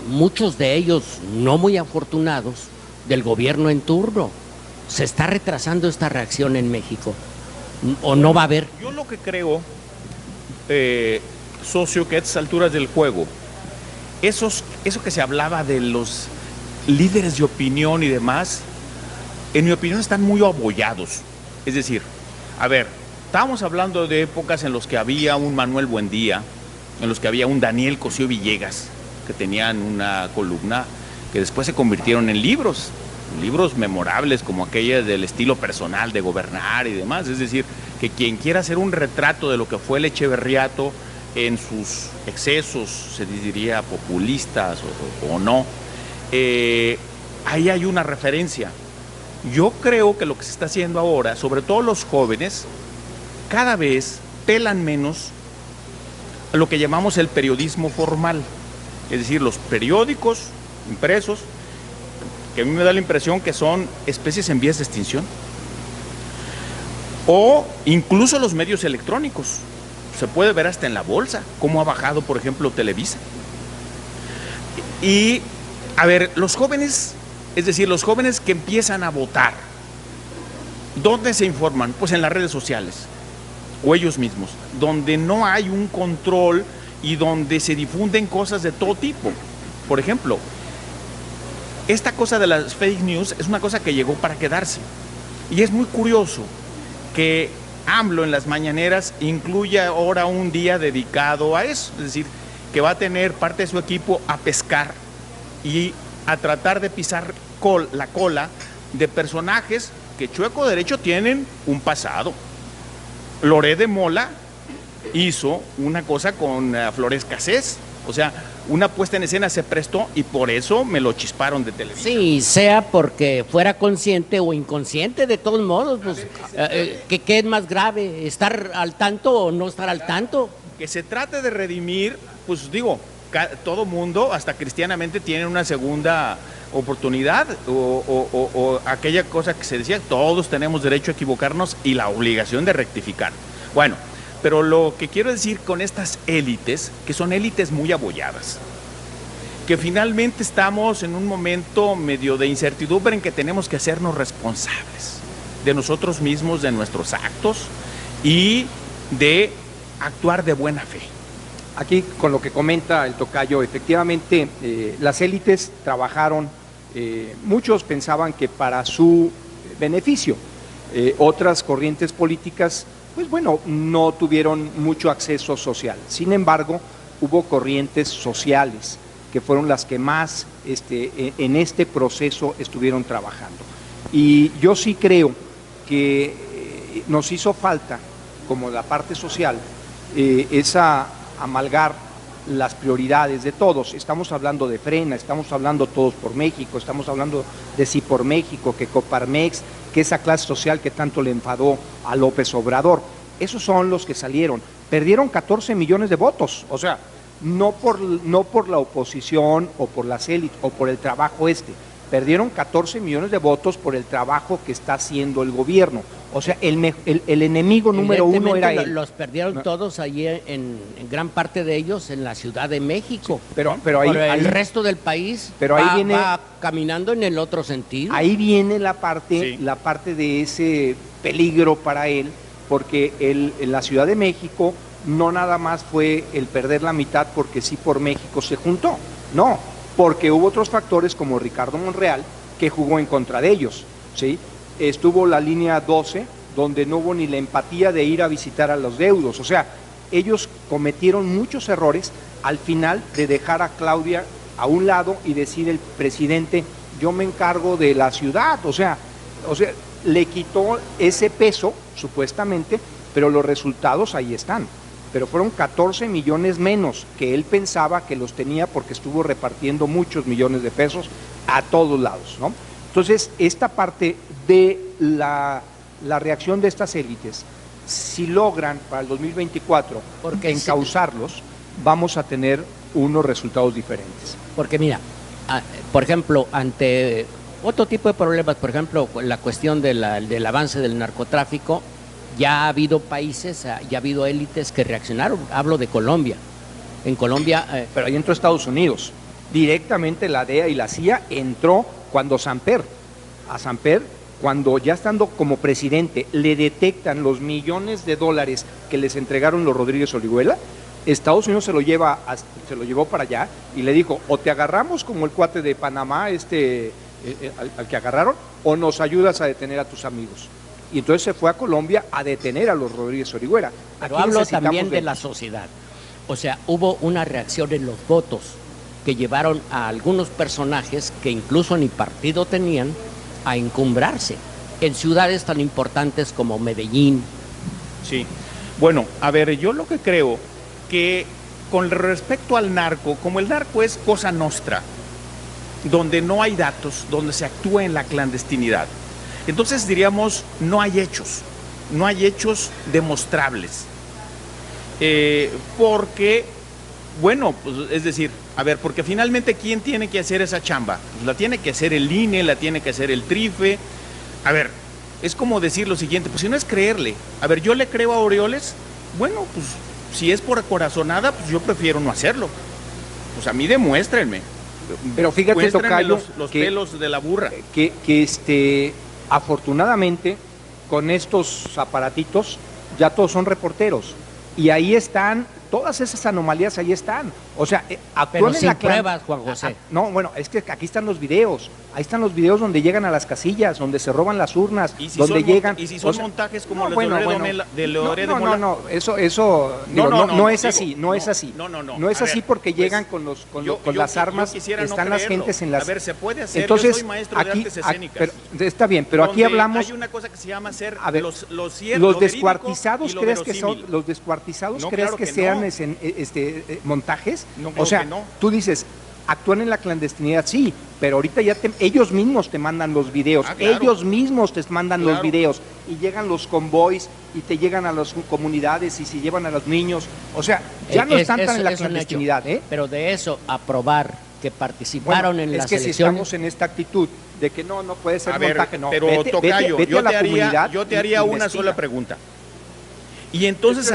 muchos de ellos no muy afortunados, del gobierno en turno. ¿Se está retrasando esta reacción en México? ¿O no va a haber? Yo lo que creo, socio, que a estas alturas del juego, eso que se hablaba de los líderes de opinión y demás, en mi opinión están muy abollados. Es decir, a ver, estábamos hablando de épocas en las que había un Manuel Buendía, en los que había un Daniel Cosío Villegas, que tenían una columna que después se convirtieron en libros memorables como aquella del estilo personal de gobernar y demás. Es decir, que quien quiera hacer un retrato de lo que fue el Echeverriato en sus excesos, se diría populistas o no, ahí hay una referencia. Yo creo que lo que se está haciendo ahora, sobre todo los jóvenes, cada vez pelan menos lo que llamamos el periodismo formal, es decir, los periódicos impresos, que a mí me da la impresión que son especies en vías de extinción, o incluso los medios electrónicos. Se puede ver hasta en la bolsa cómo ha bajado, por ejemplo, Televisa. Y, a ver, los jóvenes, es decir, los jóvenes que empiezan a votar, ¿dónde se informan? Pues en las redes sociales, o ellos mismos, donde no hay un control y donde se difunden cosas de todo tipo. Por ejemplo, esta cosa de las fake news es una cosa que llegó para quedarse. Y es muy curioso que AMLO en las mañaneras incluye ahora un día dedicado a eso. Es decir, que va a tener parte de su equipo a pescar y a tratar de pisar la cola de personajes que chueco derecho tienen un pasado. Loret de Mola hizo una cosa con Flores Cassés, o sea, una puesta en escena se prestó y por eso me lo chisparon de Televisa. Sí, sea porque fuera consciente o inconsciente, de todos modos, pues, ¿qué es más grave? ¿Estar al tanto o no estar al tanto? Que se trate de redimir, pues digo, todo mundo, hasta cristianamente, tiene una segunda oportunidad o aquella cosa que se decía, todos tenemos derecho a equivocarnos y la obligación de rectificar. Bueno, pero lo que quiero decir con estas élites, que son élites muy abolladas, que finalmente estamos en un momento medio de incertidumbre en que tenemos que hacernos responsables de nosotros mismos, de nuestros actos y de actuar de buena fe. Aquí, con lo que comenta el tocayo, efectivamente, las élites trabajaron, muchos pensaban que para su beneficio, otras corrientes políticas, pues bueno, no tuvieron mucho acceso social. Sin embargo, hubo corrientes sociales que fueron las que más en este proceso estuvieron trabajando. Y yo sí creo que nos hizo falta, como la parte social, esa amalgar las prioridades de todos. Estamos hablando de Frena, estamos hablando Todos por México, estamos hablando de Sí por México, que Coparmex, que esa clase social que tanto le enfadó a López Obrador. Esos son los que salieron. Perdieron 14 millones de votos, o sea, no por la oposición o por las élites o por el trabajo perdieron 14 millones de votos por el trabajo que está haciendo el gobierno. O sea, el enemigo número uno era él. Los perdieron todos allí, en gran parte de ellos, en la Ciudad de México. Sí, pero ahí, el resto del país va caminando en el otro sentido. Ahí viene la parte de ese peligro para él, porque en la Ciudad de México no nada más fue el perder la mitad porque Sí por México se juntó, no, porque hubo otros factores como Ricardo Monreal que jugó en contra de ellos, ¿sí? Estuvo la línea 12, donde no hubo ni la empatía de ir a visitar a los deudos, o sea, ellos cometieron muchos errores al final de dejar a Claudia a un lado y decir el presidente, yo me encargo de la ciudad, o sea, le quitó ese peso, supuestamente, pero los resultados ahí están. pero fueron 14 millones menos que él pensaba que los tenía porque estuvo repartiendo muchos millones de pesos a todos lados, ¿no? Entonces, esta parte de la reacción de estas élites, si logran para el 2024 Porque encauzarlos, vamos a tener unos resultados diferentes. Porque mira, por ejemplo, ante otro tipo de problemas, por ejemplo, la cuestión del avance del narcotráfico, ya ha habido países, ya ha habido élites que reaccionaron. Hablo de Colombia. En Colombia... Pero ahí entró Estados Unidos. Directamente la DEA y la CIA entró cuando Samper, cuando ya estando como presidente, le detectan los millones de dólares que les entregaron los Rodríguez Orihuela. Estados Unidos se lo llevó para allá y le dijo, o te agarramos como el cuate de Panamá, al que agarraron, o nos ayudas a detener a tus amigos. Y entonces se fue a Colombia a detener a los Rodríguez Orihuela. Pero hablo también de la sociedad. O sea, hubo una reacción en los votos que llevaron a algunos personajes que incluso ni partido tenían a encumbrarse en ciudades tan importantes como Medellín. Sí. Bueno, a ver, yo lo que creo que con respecto al narco, como el narco es cosa nostra, donde no hay datos, donde se actúa en la clandestinidad, entonces diríamos no hay hechos demostrables. Porque, bueno, pues, es decir, a ver, porque finalmente ¿quién tiene que hacer esa chamba? Pues la tiene que hacer el INE, la tiene que hacer el TRIFE. A ver, es como decir lo siguiente, pues si no es creerle. A ver, yo le creo a Orioles, bueno, pues si es por corazonada, pues yo prefiero no hacerlo. Pues a mí demuéstrenme. Pero fíjate, tocayo, los pelos de la burra. Que afortunadamente, con estos aparatitos, ya todos son reporteros. Y ahí están, todas esas anomalías ahí están. O sea, pero sin pruebas, Juan José. No, bueno, es que aquí están los videos. Ahí están los videos donde llegan a las casillas, donde se roban las urnas, donde llegan... ¿Y si son montajes como los de Loret de Mola? No, eso no es así, no es así. No es así porque llegan con las armas, están las gentes en las... A ver, se puede hacer, entonces, yo soy maestro de artes escénicas. Está bien, pero aquí hablamos... Hay una cosa que se llama ser los descuartizados, ¿crees que son los descuartizados? ¿Crees que sean montajes? O sea, tú dices, actúan en la clandestinidad, sí, pero ahorita ya ellos mismos te mandan los videos, ellos mismos te mandan los videos y llegan los convoys y te llegan a las comunidades y se llevan a los niños, o sea, ya no están tan en la clandestinidad, Pero de eso a probar que participaron en las elecciones. Es que si estamos en esta actitud de que no puede ser montaje, no. Pero tocayo, yo te haría una sola pregunta. Y entonces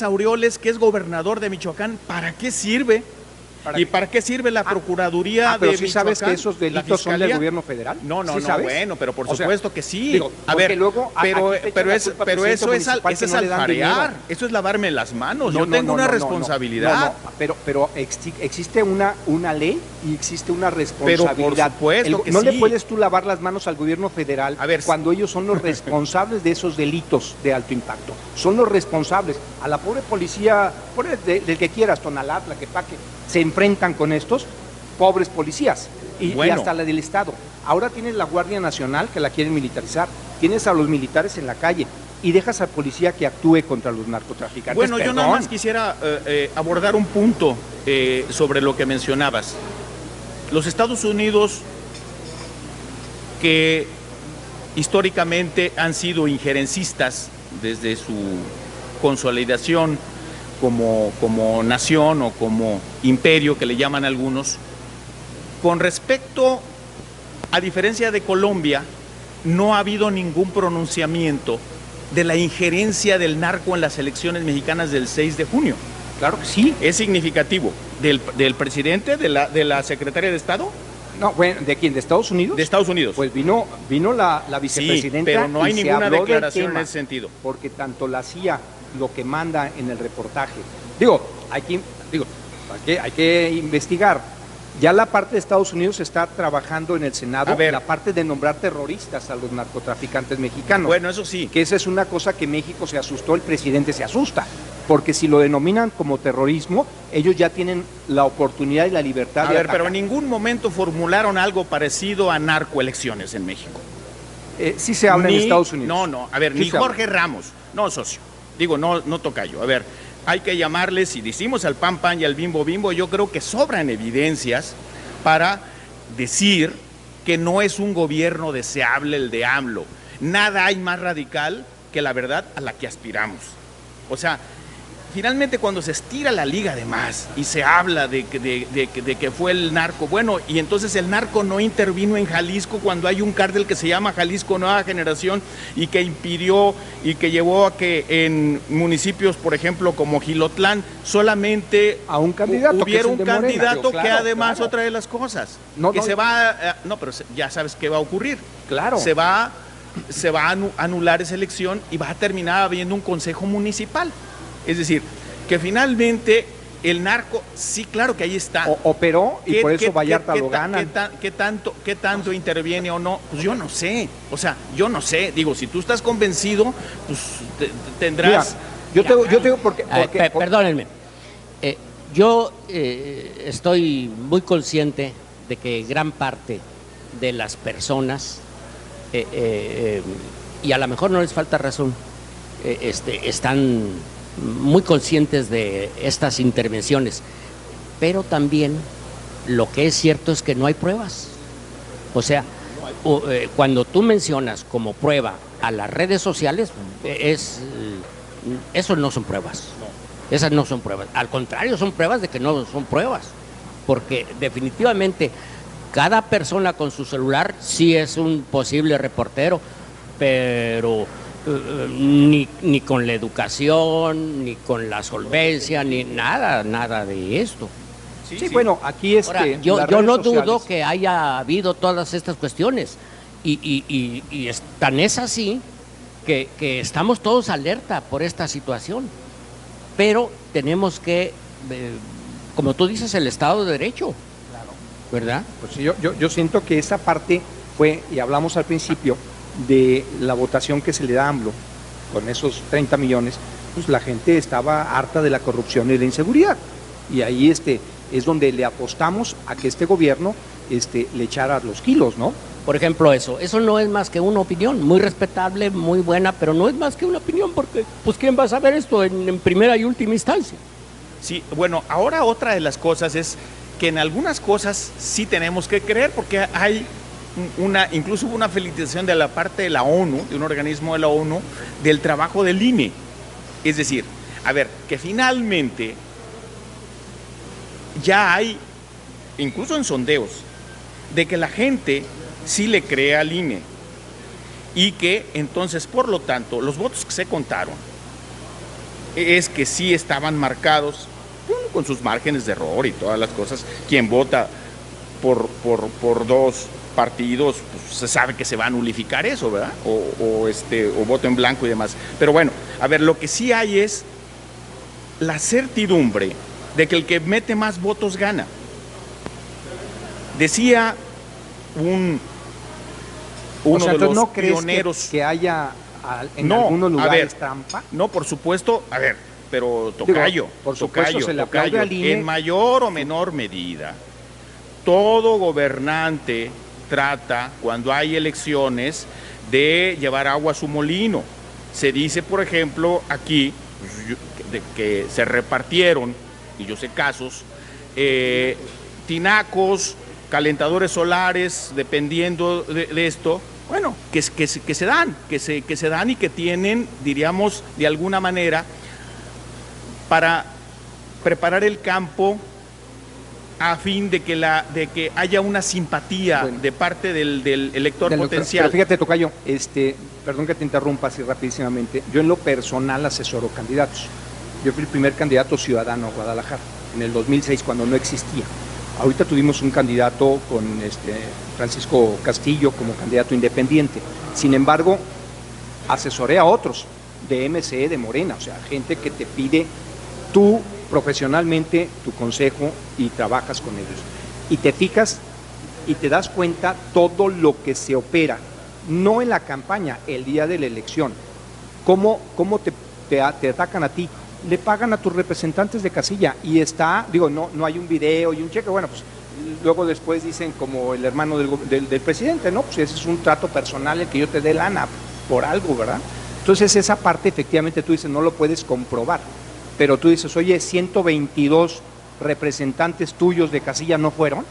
Aureoles, que es gobernador de Michoacán, ¿para qué sirve? ¿Y para qué sirve la Procuraduría de Michoacán? ¿Pero sí sabes que esos delitos son del gobierno federal? No, bueno, pero por supuesto que sí. Digo, a ver, luego, pero eso es alfarear, eso es lavarme las manos. Yo tengo una responsabilidad. Pero existe una ley y existe una responsabilidad. Pero por supuesto que no le puedes tú lavar las manos al gobierno federal cuando ellos son los responsables de esos delitos de alto impacto. Son los responsables. A la pobre policía, del que quieras, Tonalá, Tlaquepaque, se enfrentan con estos pobres policías y hasta la del Estado. Ahora tienes la Guardia Nacional que la quieren militarizar, tienes a los militares en la calle y dejas al policía que actúe contra los narcotraficantes. Bueno, yo nada más quisiera abordar un punto sobre lo que mencionabas. Los Estados Unidos, que históricamente han sido injerencistas desde su consolidación como nación o como imperio, que le llaman algunos, con respecto, a diferencia de Colombia, no ha habido ningún pronunciamiento de la injerencia del narco en las elecciones mexicanas del 6 de junio. Claro que sí. ¿Es significativo? ¿Del presidente, de la secretaria de Estado? No, bueno, ¿de quién? ¿De Estados Unidos? De Estados Unidos. Pues vino la vicepresidenta. Sí, pero no hay ninguna declaración en ese sentido. Porque tanto la CIA, lo que manda en el reportaje, hay que investigar. Ya la parte de Estados Unidos está trabajando en el Senado, la parte de nombrar terroristas a los narcotraficantes mexicanos. Bueno, eso sí. Que esa es una cosa que México se asustó, el presidente se asusta, porque si lo denominan como terrorismo, ellos ya tienen la oportunidad y la libertad de atacar. Pero en ningún momento formularon algo parecido a narcoelecciones en México. Sí se habla en Estados Unidos. No, ni Jorge Ramos, no, socio. Digo, no tocayo. A ver, hay que llamarles, si decimos al pan pan y al bimbo bimbo, yo creo que sobran evidencias para decir que no es un gobierno deseable el de AMLO. Nada hay más radical que la verdad a la que aspiramos. O sea, finalmente cuando se estira la liga de más y se habla de que fue el narco, bueno, y entonces el narco no intervino en Jalisco cuando hay un cártel que se llama Jalisco Nueva Generación y que impidió y que llevó a que en municipios, por ejemplo, como Jilotlán, solamente a un candidato hubiera un que es el de Morena. candidato Claro, que además claro. otra de las cosas, No, que no. se va, no, pero ya sabes qué va a ocurrir. Claro. Se va a anular esa elección y va a terminar habiendo un consejo municipal. Es decir, que finalmente el narco, sí, claro que ahí está. Operó y por eso Vallarta lo gana. ¿Qué tanto interviene o no? Pues yo no sé. O sea, yo no sé. Digo, si tú estás convencido, pues tendrás... Mira, yo te digo porque... Perdónenme. Yo estoy muy consciente de que gran parte de las personas, y a lo mejor no les falta razón, están muy conscientes de estas intervenciones, pero también lo que es cierto es que no hay pruebas. O sea, cuando tú mencionas como prueba a las redes sociales, eso no son pruebas. Esas no son pruebas. Al contrario, son pruebas de que no son pruebas. Porque definitivamente cada persona con su celular sí es un posible reportero, pero ni con la educación, ni con la solvencia, ni nada de esto. Sí, bueno, aquí Ahora, yo no dudo que haya habido todas estas cuestiones y tan es así que estamos todos alerta por esta situación, pero tenemos que, como tú dices, el Estado de Derecho, ¿verdad? Pues sí, yo siento que esa parte fue, y hablamos al principio, de la votación que se le da a AMLO, con esos 30 millones, pues la gente estaba harta de la corrupción y la inseguridad. Y ahí es donde le apostamos a que este gobierno le echara los kilos, ¿no? Por ejemplo, eso no es más que una opinión, muy respetable, muy buena, pero no es más que una opinión, porque pues ¿quién va a saber esto en primera y última instancia? Sí, bueno, ahora otra de las cosas es que en algunas cosas sí tenemos que creer, porque hay incluso hubo una felicitación de la parte de la ONU, de un organismo de la ONU, del trabajo del INE. Es decir, a ver, que finalmente ya hay, incluso en sondeos, de que la gente sí le cree al INE y que entonces, por lo tanto, los votos que se contaron es que sí estaban marcados con sus márgenes de error y todas las cosas. Quien vota por dos partidos, pues se sabe que se va a nulificar eso, ¿verdad? O voto en blanco y demás. Pero bueno, a ver, lo que sí hay es la certidumbre de que el que mete más votos gana. Decía uno de los ¿no crees pioneros que haya en algunos lugares trampa? No, por supuesto, a ver, pero tocayo, por supuesto, se le aplaude tocayo, al INE. en mayor o menor medida, todo gobernante trata, cuando hay elecciones, de llevar agua a su molino. Se dice, por ejemplo, aquí, de que se repartieron, y yo sé casos, tinacos, calentadores solares, dependiendo de esto, bueno, que se dan y que tienen, diríamos, de alguna manera, para preparar el campo a fin de que haya una simpatía de parte del elector potencial. Pero fíjate, tocayo, perdón que te interrumpa así rapidísimamente, yo en lo personal asesoro candidatos. Yo fui el primer candidato ciudadano a Guadalajara, en el 2006, cuando no existía. Ahorita tuvimos un candidato con Francisco Castillo como candidato independiente. Sin embargo, asesoré a otros de MC, de Morena, o sea, gente que te pide tú profesionalmente tu consejo y trabajas con ellos. Y te fijas y te das cuenta todo lo que se opera, no en la campaña, el día de la elección. ¿Cómo te atacan a ti? Le pagan a tus representantes de casilla y no hay un video y un cheque, bueno, pues luego después dicen como el hermano del presidente, ¿no? Pues ese es un trato personal el que yo te dé lana por algo, ¿verdad? Entonces esa parte efectivamente tú dices, no lo puedes comprobar, pero tú dices, oye, 122 representantes tuyos de casilla no fueron.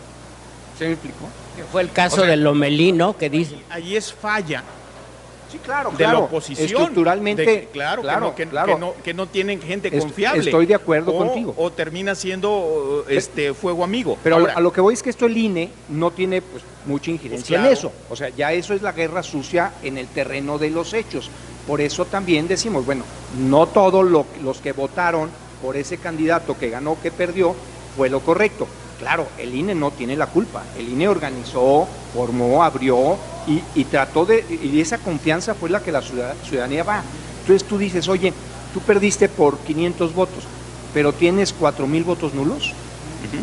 ¿Se me explicó? Que fue el caso de Lomelí, ¿no? Que dice... Ahí es falla Sí, claro, de la oposición. Estructuralmente, que no tienen gente confiable. Estoy de acuerdo contigo. O termina siendo fuego amigo. Pero ahora, a lo que voy es que esto el INE no tiene pues, mucha injerencia pues claro. en eso. O sea, ya eso es la guerra sucia en el terreno de los hechos. Por eso también decimos, bueno, no todos los que votaron por ese candidato que ganó, que perdió, fue lo correcto. Claro, el INE no tiene la culpa. El INE organizó, formó, abrió y trató de... Y esa confianza fue la que la ciudadanía va. Entonces tú dices, oye, tú perdiste por 500 votos, pero tienes 4,000 votos nulos.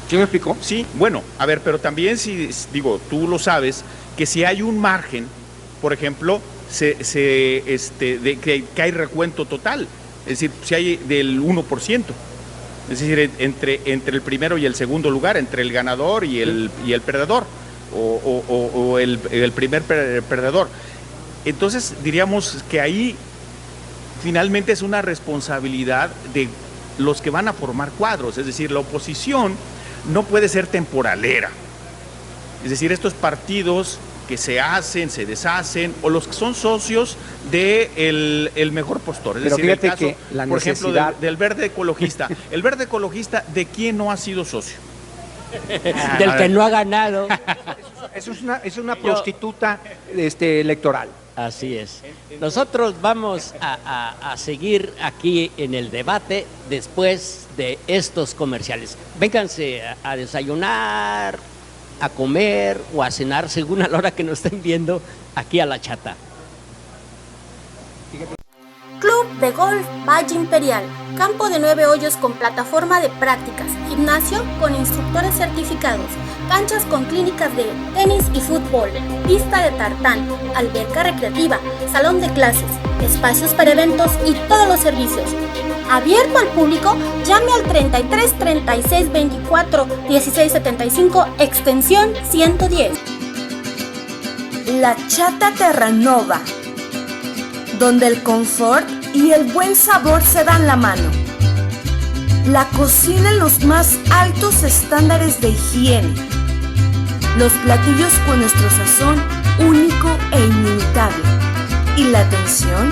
¿Sí me explicó? Sí, bueno, a ver, pero también si, digo, tú lo sabes, que si hay un margen, por ejemplo, de que hay recuento total, es decir, si hay del 1%. Es decir, entre el primero y el segundo lugar, entre el ganador y el perdedor, o el primer perdedor. Entonces, diríamos que ahí finalmente es una responsabilidad de los que van a formar cuadros, es decir, la oposición no puede ser temporalera. Es decir, estos partidos que se hacen, se deshacen, o los que son socios de el mejor postor. Es Pero decir, el fíjate caso, que la por necesidad... ejemplo, del Verde Ecologista. El Verde Ecologista, ¿de quién no ha sido socio? Del que no ha ganado. Eso es una prostituta electoral. Así es. Nosotros vamos a seguir aquí en el debate después de estos comerciales. Vénganse a desayunar, a comer o a cenar, según a la hora que nos estén viendo aquí a La Chata. Club de Golf Valle Imperial, campo de 9 hoyos con plataforma de prácticas, gimnasio con instructores certificados, canchas con clínicas de tenis y fútbol, pista de tartán, alberca recreativa, salón de clases, espacios para eventos y todos los servicios. Abierto al público, llame al 33 36 24 16 75, extensión 110. La Chata Terranova, donde el confort y el buen sabor se dan la mano. La cocina en los más altos estándares de higiene. Los platillos con nuestro sazón único e inimitable. Y la atención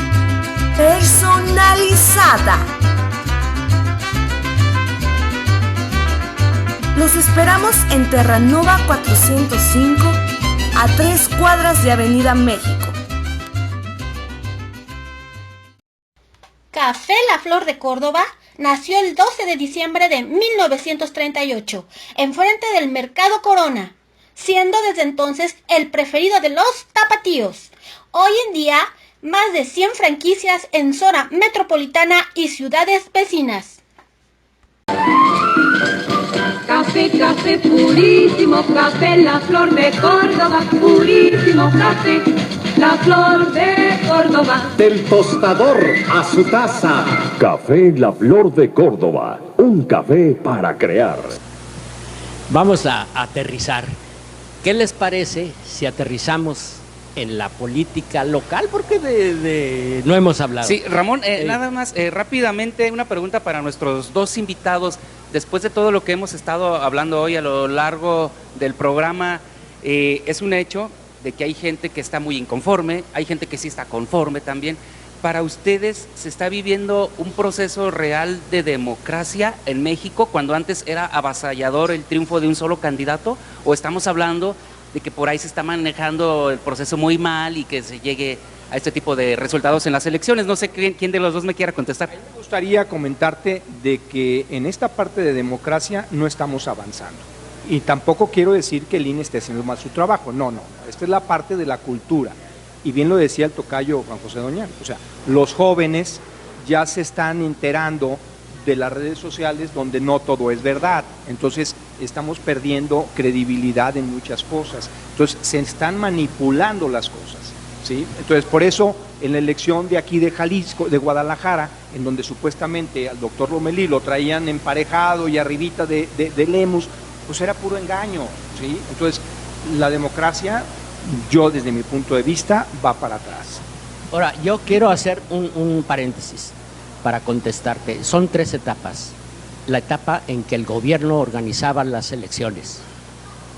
personalizada. Los esperamos en Terranova 405, a 3 cuadras de Avenida México. Café La Flor de Córdoba nació el 12 de diciembre de 1938, enfrente del Mercado Corona, siendo desde entonces el preferido de los tapatíos. Hoy en día, más de 100 franquicias en zona metropolitana y ciudades vecinas. Café, café purísimo, café La Flor de Córdoba, purísimo café, La Flor de Córdoba. Del tostador a su taza. Café La Flor de Córdoba. Un café para crear. Vamos a aterrizar. ¿Qué les parece si aterrizamos en la política local? Porque no hemos hablado. Sí, Ramón, nada más rápidamente una pregunta para nuestros dos invitados. Después de todo lo que hemos estado hablando hoy a lo largo del programa, es un hecho de que hay gente que está muy inconforme, hay gente que sí está conforme también. ¿Para ustedes se está viviendo un proceso real de democracia en México cuando antes era avasallador el triunfo de un solo candidato? ¿O estamos hablando de que por ahí se está manejando el proceso muy mal y que se llegue a este tipo de resultados en las elecciones? No sé quién de los dos me quiera contestar. Me gustaría comentarte de que en esta parte de democracia no estamos avanzando. Y tampoco quiero decir que el INE esté haciendo mal su trabajo. No. Esta es la parte de la cultura. Y bien lo decía el tocayo Juan José Doñán. O sea, los jóvenes ya se están enterando de las redes sociales donde no todo es verdad. Entonces estamos perdiendo credibilidad en muchas cosas. Entonces se están manipulando las cosas, ¿sí? Entonces por eso en la elección de aquí de Jalisco, de Guadalajara, en donde supuestamente al doctor Lomelí lo traían emparejado y arribita de Lemus, pues era puro engaño, ¿sí? Entonces la democracia, yo desde mi punto de vista, va para atrás. Ahora, yo quiero hacer un paréntesis para contestarte. Son 3 etapas. La etapa en que el gobierno organizaba las elecciones,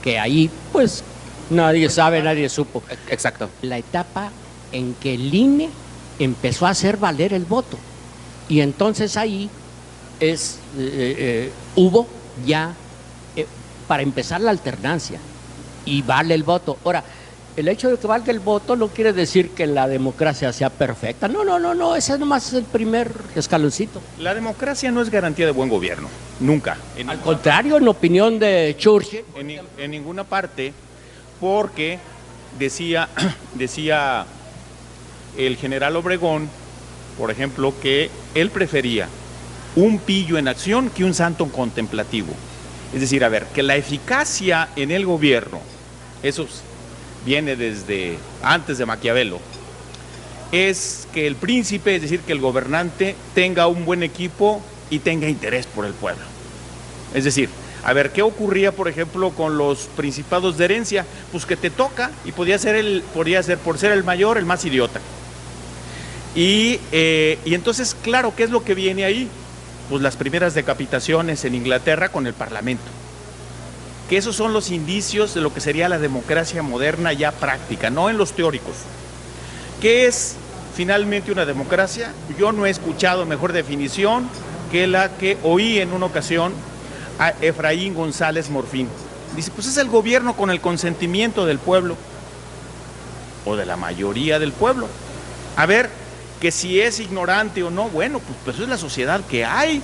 que ahí, pues, nadie sabe, nadie supo. Exacto. La etapa en que el INE empezó a hacer valer el voto. Y entonces ahí hubo ya, para empezar, la alternancia. Y vale el voto. Ahora, el hecho de que valga el voto no quiere decir que la democracia sea perfecta. No, ese nomás es el primer escaloncito. La democracia no es garantía de buen gobierno, nunca. Al contrario, en opinión de Churchill. En ninguna parte, porque decía el general Obregón, por ejemplo, que él prefería un pillo en acción que un santo contemplativo. Es decir, a ver, que la eficacia en el gobierno, eso viene desde antes de Maquiavelo, es que el príncipe, es decir, que el gobernante tenga un buen equipo y tenga interés por el pueblo. Es decir, a ver, ¿qué ocurría, por ejemplo, con los principados de herencia? Pues que te toca y podía ser, por ser el mayor, el más idiota. Y entonces, claro, ¿qué es lo que viene ahí? Pues las primeras decapitaciones en Inglaterra con el Parlamento. Que esos son los indicios de lo que sería la democracia moderna ya práctica, no en los teóricos. ¿Qué es finalmente una democracia? Yo no he escuchado mejor definición que la que oí en una ocasión a Efraín González Morfín. Dice, pues es el gobierno con el consentimiento del pueblo, o de la mayoría del pueblo. A ver, que si es ignorante o no, bueno, pues eso es la sociedad que hay.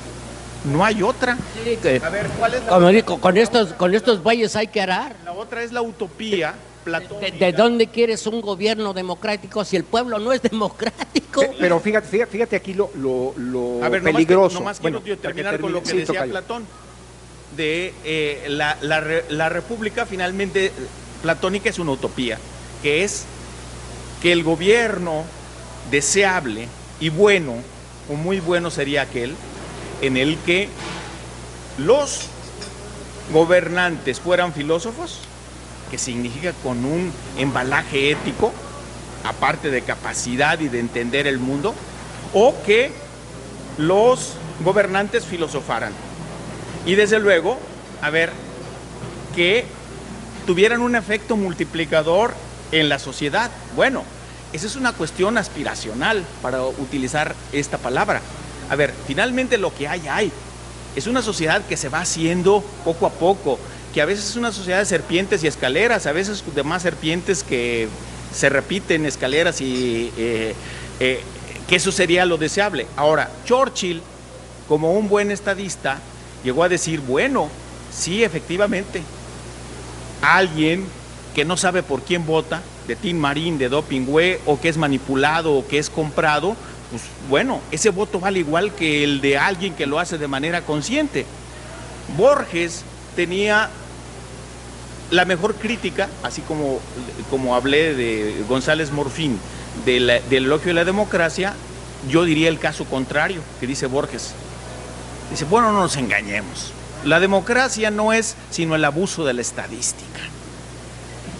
No hay otra. Sí, que, a ver, ¿cuál es la como digo, con estos bueyes hay que arar. La otra es la utopía platónica. ¿De dónde quieres un gobierno democrático si el pueblo no es democrático? Pero fíjate aquí lo a ver, peligroso. Nomás quiero terminar con lo que decía Platón. De la república finalmente platónica es una utopía, que es que el gobierno deseable y bueno, o muy bueno sería aquel, en el que los gobernantes fueran filósofos, que significa con un embalaje ético, aparte de capacidad y de entender el mundo, o que los gobernantes filosofaran. Y desde luego, a ver, que tuvieran un efecto multiplicador en la sociedad. Bueno, esa es una cuestión aspiracional, para utilizar esta palabra. A ver, finalmente lo que hay. Es una sociedad que se va haciendo poco a poco, que a veces es una sociedad de serpientes y escaleras, a veces de más serpientes que se repiten escaleras y que eso sería lo deseable. Ahora, Churchill, como un buen estadista, llegó a decir, bueno, sí, efectivamente, alguien que no sabe por quién vota, de Tin Marín, de Doping Way, o que es manipulado o que es comprado, pues bueno, ese voto vale igual que el de alguien que lo hace de manera consciente. Borges tenía la mejor crítica, así como hablé de González Morfín, del elogio de la democracia, yo diría el caso contrario, que dice Borges. Dice, bueno, no nos engañemos, la democracia no es sino el abuso de la estadística.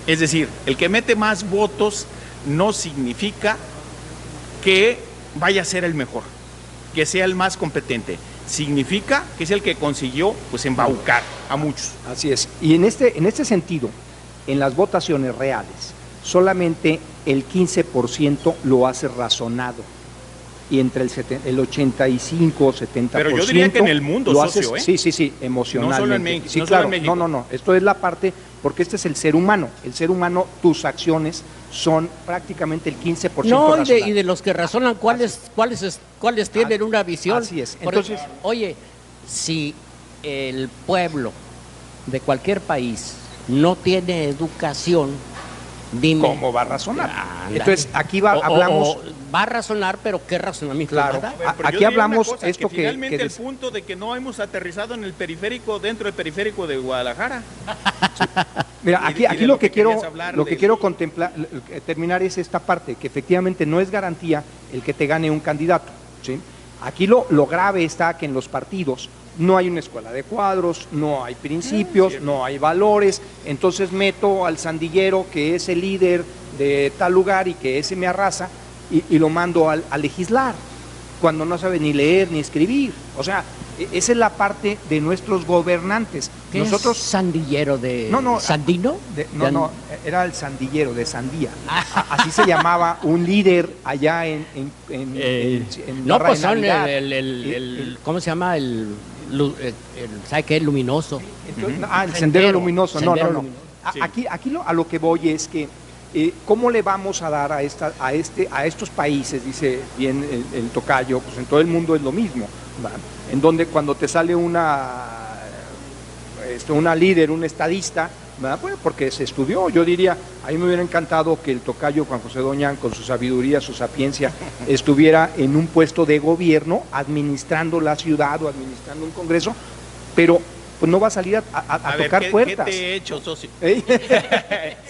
Es decir, el que mete más votos no significa que vaya a ser el mejor, que sea el más competente. Significa que es el que consiguió, pues, embaucar a muchos. Así es. Y en este sentido, en las votaciones reales, solamente el 15% lo hace razonado. Y entre el 85 70%. Pero yo diría que en el mundo, lo socio, haces, sí, emocionalmente. No solo en México. Sí, no claro. solo en México. No. Esto es la parte, porque este es el ser humano. El ser humano, tus acciones son prácticamente el 15% No, razonables. y de los que razonan, ¿cuáles tienen una visión? Así es. Entonces, oye, si el pueblo de cualquier país no tiene educación, dime. ¿Cómo va a razonar? Ándale. Entonces, aquí hablamos... va a razonar, pero ¿qué razonamiento? Claro. va a dar? Pero Aquí yo diría hablamos una cosa, esto que finalmente que el punto de que no hemos aterrizado en el periférico, dentro del periférico de Guadalajara. Mira, Y aquí de lo lo que que quiero, querías hablar lo de- que quiero contemplar, terminar es esta parte, que efectivamente no es garantía el que te gane un candidato, ¿sí? Aquí lo grave está que en los partidos no hay una escuela de cuadros, no hay principios, no hay valores, entonces meto al sandillero que es el líder de tal lugar y que ese me arrasa, y lo mando a legislar, cuando no sabe ni leer ni escribir. O sea, esa es la parte de nuestros gobernantes. ¿Qué Nosotros es sandillero de Sandino? no, era el sandillero de sandía. Así se llamaba un líder allá en no, Barra pues de son Navidad. ¿cómo se llama? ¿Sabe qué? Luminoso. Entonces, el sendero luminoso. Sendero No. luminoso. Aquí a lo que voy es que ¿cómo le vamos a dar a estos países, dice bien el tocayo, pues en todo el mundo es lo mismo, ¿verdad? En donde cuando te sale una líder, un estadista, ¿verdad? Pues porque se estudió, yo diría, a mí me hubiera encantado que el tocayo Juan José Doñan, con su sabiduría, su sapiencia, estuviera en un puesto de gobierno, administrando la ciudad o administrando un congreso, pero pues no va a salir a ver, tocar puertas. ¿Qué te he hecho, socio? Sí,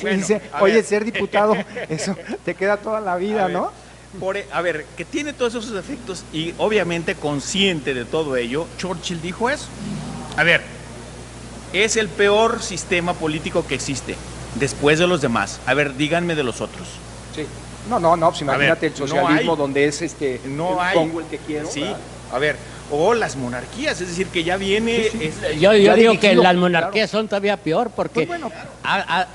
Bueno, dice, a oye, ver. ser diputado, eso te queda toda la vida, ¿no? A ver, que tiene todos esos efectos y obviamente consciente de todo ello, Churchill dijo eso. A ver, es el peor sistema político que existe, después de los demás. A ver, díganme de los otros. Sí. No, pues imagínate el no socialismo hay. donde es No hay. pongo el que quiero. Sí, ¿verdad? a ver, o las monarquías, es decir, que ya viene... Yo Ya digo que dirigido, las monarquías son todavía peor porque Pues bueno.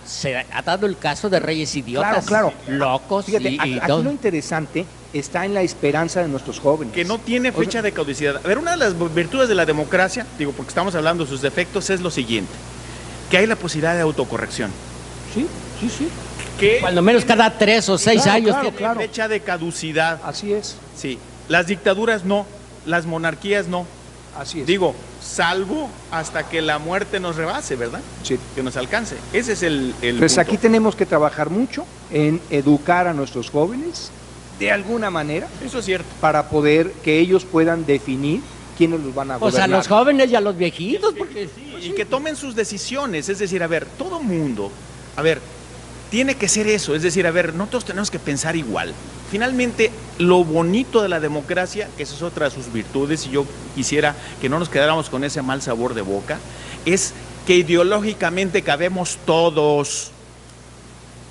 se ha dado el caso de reyes idiotas, Claro. locos Fíjate, y aquí todo. lo interesante está en la esperanza de nuestros jóvenes. que no tiene fecha de caducidad. A ver, una de las virtudes de la democracia, digo, porque estamos hablando de sus defectos, es lo siguiente, que hay la posibilidad de autocorrección. Sí. Que Cuando menos cada 3 o 6 Claro, años. claro, tiene- claro. fecha de caducidad. Así es. Sí, las dictaduras no, las monarquías no. Así es. Digo, salvo hasta que la muerte nos rebase, ¿verdad? Sí. Que nos alcance. Ese es el Pues punto. aquí tenemos que trabajar mucho en educar a nuestros jóvenes de alguna manera Eso es cierto. para poder que ellos puedan definir quiénes los van a Pues gobernar. a los jóvenes y a los viejitos, porque Y que tomen sus decisiones. Es decir, a ver, todo mundo, a ver, tiene que ser eso. Es decir, a ver, no todos tenemos que pensar igual. Finalmente, lo bonito de la democracia, que esa es otra de sus virtudes, y yo quisiera que no nos quedáramos con ese mal sabor de boca, es que ideológicamente cabemos todos.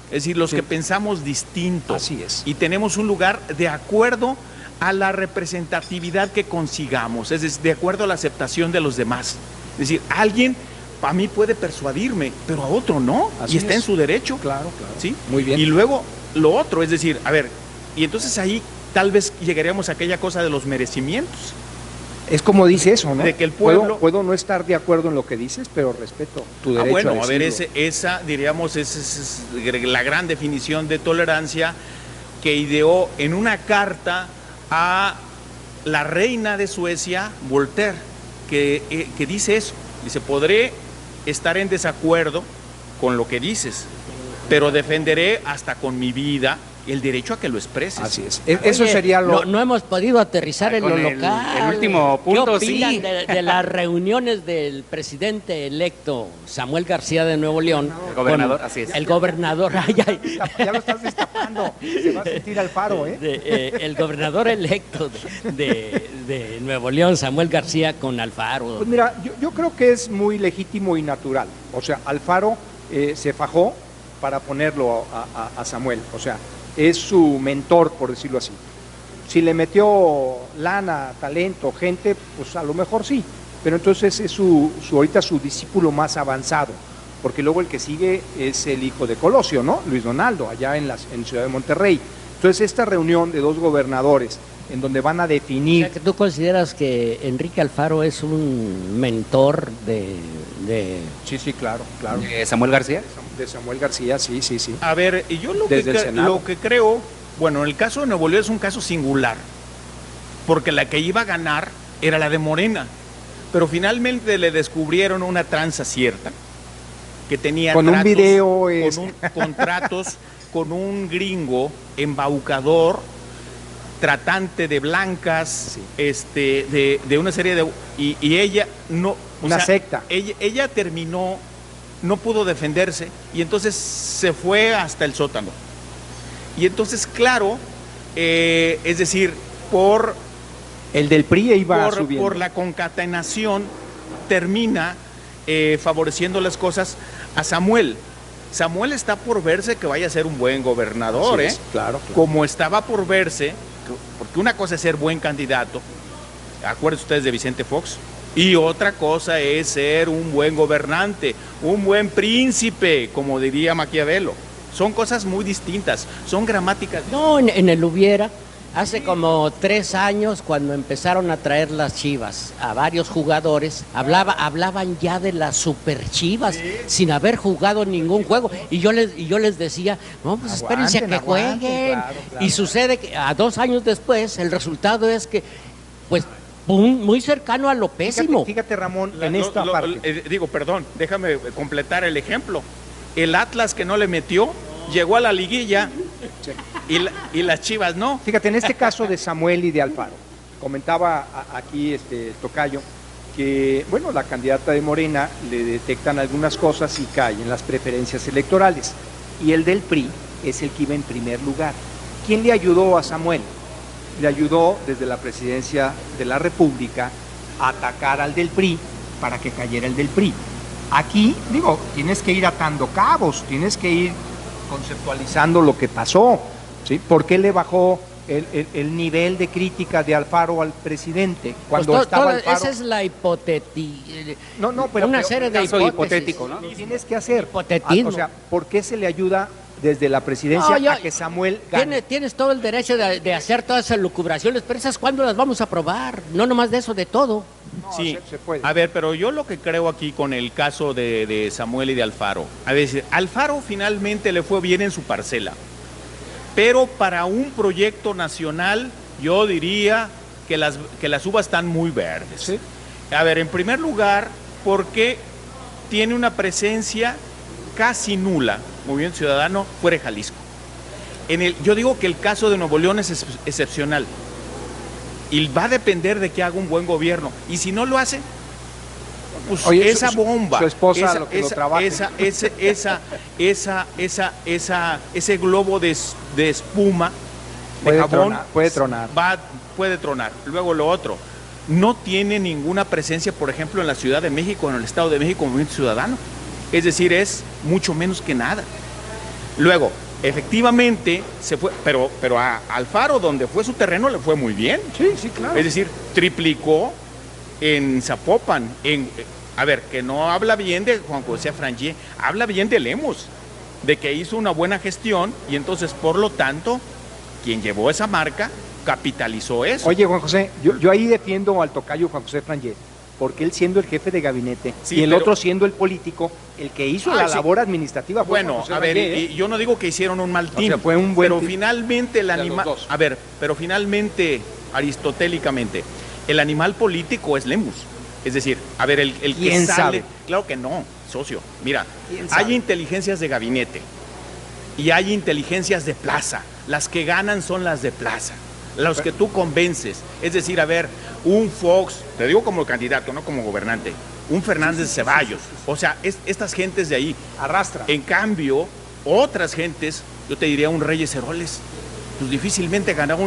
Es decir, los Sí. que pensamos distinto. Así es. Y tenemos un lugar de acuerdo a la representatividad que consigamos, es decir, de acuerdo a la aceptación de los demás. Es decir, alguien a mí puede persuadirme, pero a otro no, Así y está es. en su derecho. Claro. ¿Sí? Muy bien. Y luego lo otro, es decir, a ver, y entonces ahí tal vez llegaríamos a aquella cosa de los merecimientos. Es como dice eso, ¿no? De que el pueblo- Puedo no estar de acuerdo en lo que dices, pero respeto tu derecho Bueno, a a ver, decirlo. esa es la gran definición de tolerancia que ideó en una carta a la reina de Suecia, Voltaire, que dice eso. Dice, podré estar en desacuerdo con lo que dices, pero defenderé hasta con mi vida el derecho a que lo expreses. Así es. Eso Oye, sería lo... no hemos podido aterrizar en lo Con el- local. el último punto, ¿Qué opinan sí. de las reuniones del presidente electo Samuel García de Nuevo León? El gobernador, con así es. El gobernador, Ya lo estás destapando. Se va a sentir Alfaro, ¿eh? el gobernador electo de Nuevo León, Samuel García, con Alfaro. Pues mira, yo creo que es muy legítimo y natural. O sea, Alfaro se fajó para ponerlo a Samuel. O sea, es su mentor, por decirlo así. Si le metió lana, talento, gente, pues a lo mejor sí. Pero entonces es ahorita su discípulo más avanzado. Porque luego el que sigue es el hijo de Colosio, ¿no? Luis Donaldo, allá en Ciudad de Monterrey. Entonces esta reunión de dos gobernadores en donde van a O definir... sea, que tú consideras que Enrique Alfaro es un mentor de Sí, claro. Samuel García. De Samuel García, sí. A ver, y yo Desde el Senado. lo que creo, bueno, en el caso de Nuevo León es un caso singular, porque la que iba a ganar era la de Morena, pero finalmente le descubrieron una tranza cierta, que tenía Con un video, contratos con un gringo embaucador, tratante de blancas, de una serie de... Y ella no... Una secta. Ella terminó, no pudo defenderse y entonces se fue hasta el sótano. Y entonces, claro, es decir, El del PRI iba subiendo. por la concatenación termina favoreciendo las cosas a Samuel. Samuel está por verse que vaya a ser un buen gobernador, Así es, claro. Como estaba por verse, porque una cosa es ser buen candidato, acuérdense ustedes de Vicente Fox, y otra cosa es ser un buen gobernante, un buen príncipe, como diría Maquiavelo. Son cosas muy distintas, son gramáticas. No, en el hubiera, hace como 3 años, cuando empezaron a traer las Chivas a varios jugadores, hablaban ya de las super Chivas, sin haber jugado ningún juego. Y yo les decía, no, pues espérense a que jueguen. Claro. Y sucede que a 2 años después, el resultado es que, pues, muy cercano a lo pésimo. Fíjate, Ramón, en esta parte. Perdón, déjame completar el ejemplo. El Atlas que no le metió, llegó a la liguilla y las Chivas no. Fíjate, en este caso de Samuel y de Alfaro, comentaba aquí Tocayo, que bueno, la candidata de Morena le detectan algunas cosas y cae en las preferencias electorales. Y el del PRI es el que iba en primer lugar. ¿Quién le ayudó a Samuel? Le ayudó desde la presidencia de la República a atacar al del PRI para que cayera el del PRI. Aquí, tienes que ir atando cabos, tienes que ir conceptualizando lo que pasó, ¿sí? ¿Por qué le bajó el nivel de crítica de Alfaro al presidente cuando Pues estaba Alfaro? Esa es la hipotética. Pero una serie de caso hipótesis. hipotético, ¿no? Tienes que hacer. Hipotetismo. O sea, ¿por qué se le ayuda desde la presidencia No, a que Samuel gane? Tienes todo el derecho de hacer todas esas lucubraciones, pero esas ¿cuándo las vamos a probar? No nomás de eso, de todo. No, Sí, se puede. a ver, pero yo lo que creo aquí con el caso de Samuel y de Alfaro, a ver, Alfaro finalmente le fue bien en su parcela, pero para un proyecto nacional yo diría que las uvas están muy verdes. Sí. A ver, en primer lugar, porque tiene una presencia casi nula, Movimiento Ciudadano, fuera de Jalisco. Yo digo que el caso de Nuevo León es excepcional. Y va a depender de que haga un buen gobierno. Y si no lo hace, pues Oye, esa bomba, su esposa lo que lo trabaje. ese globo de espuma, de Puede jabón, tronar, puede tronar. puede tronar. Luego lo otro, no tiene ninguna presencia, por ejemplo, en la Ciudad de México, en el Estado de México, Movimiento Ciudadano. Es decir, es mucho menos que nada. Luego, efectivamente, se fue, pero a Alfaro, donde fue su terreno, le fue muy bien. Sí, claro. Es decir, triplicó en Zapopan. A ver, que no habla bien de Juan José Frangé, habla bien de Lemus, de que hizo una buena gestión y entonces, por lo tanto, quien llevó esa marca capitalizó eso. Oye, Juan José, yo ahí defiendo al tocayo Juan José Frangé, porque él siendo el jefe de gabinete Sí, y el pero- otro siendo el político, el que hizo la sí. labor administrativa fue Bueno, Juan José a ver, Frangé, y yo no digo que hicieron un mal team, sea, fue un buen pero team finalmente el de los animal, dos. a ver, pero finalmente, aristotélicamente, el animal político es Lemus. Es decir, a ver, el que ¿Quién sale, sabe? claro que no, socio. Mira, ¿Quién sabe? hay inteligencias de gabinete y hay inteligencias de plaza. Las que ganan son las de plaza, los que tú convences. Es decir, a ver, un Fox, te digo como candidato, no como gobernante, un Fernández Ceballos, o sea, estas gentes de ahí. arrastra. En cambio, otras gentes, yo te diría un Reyes Heroles, pues difícilmente ganaba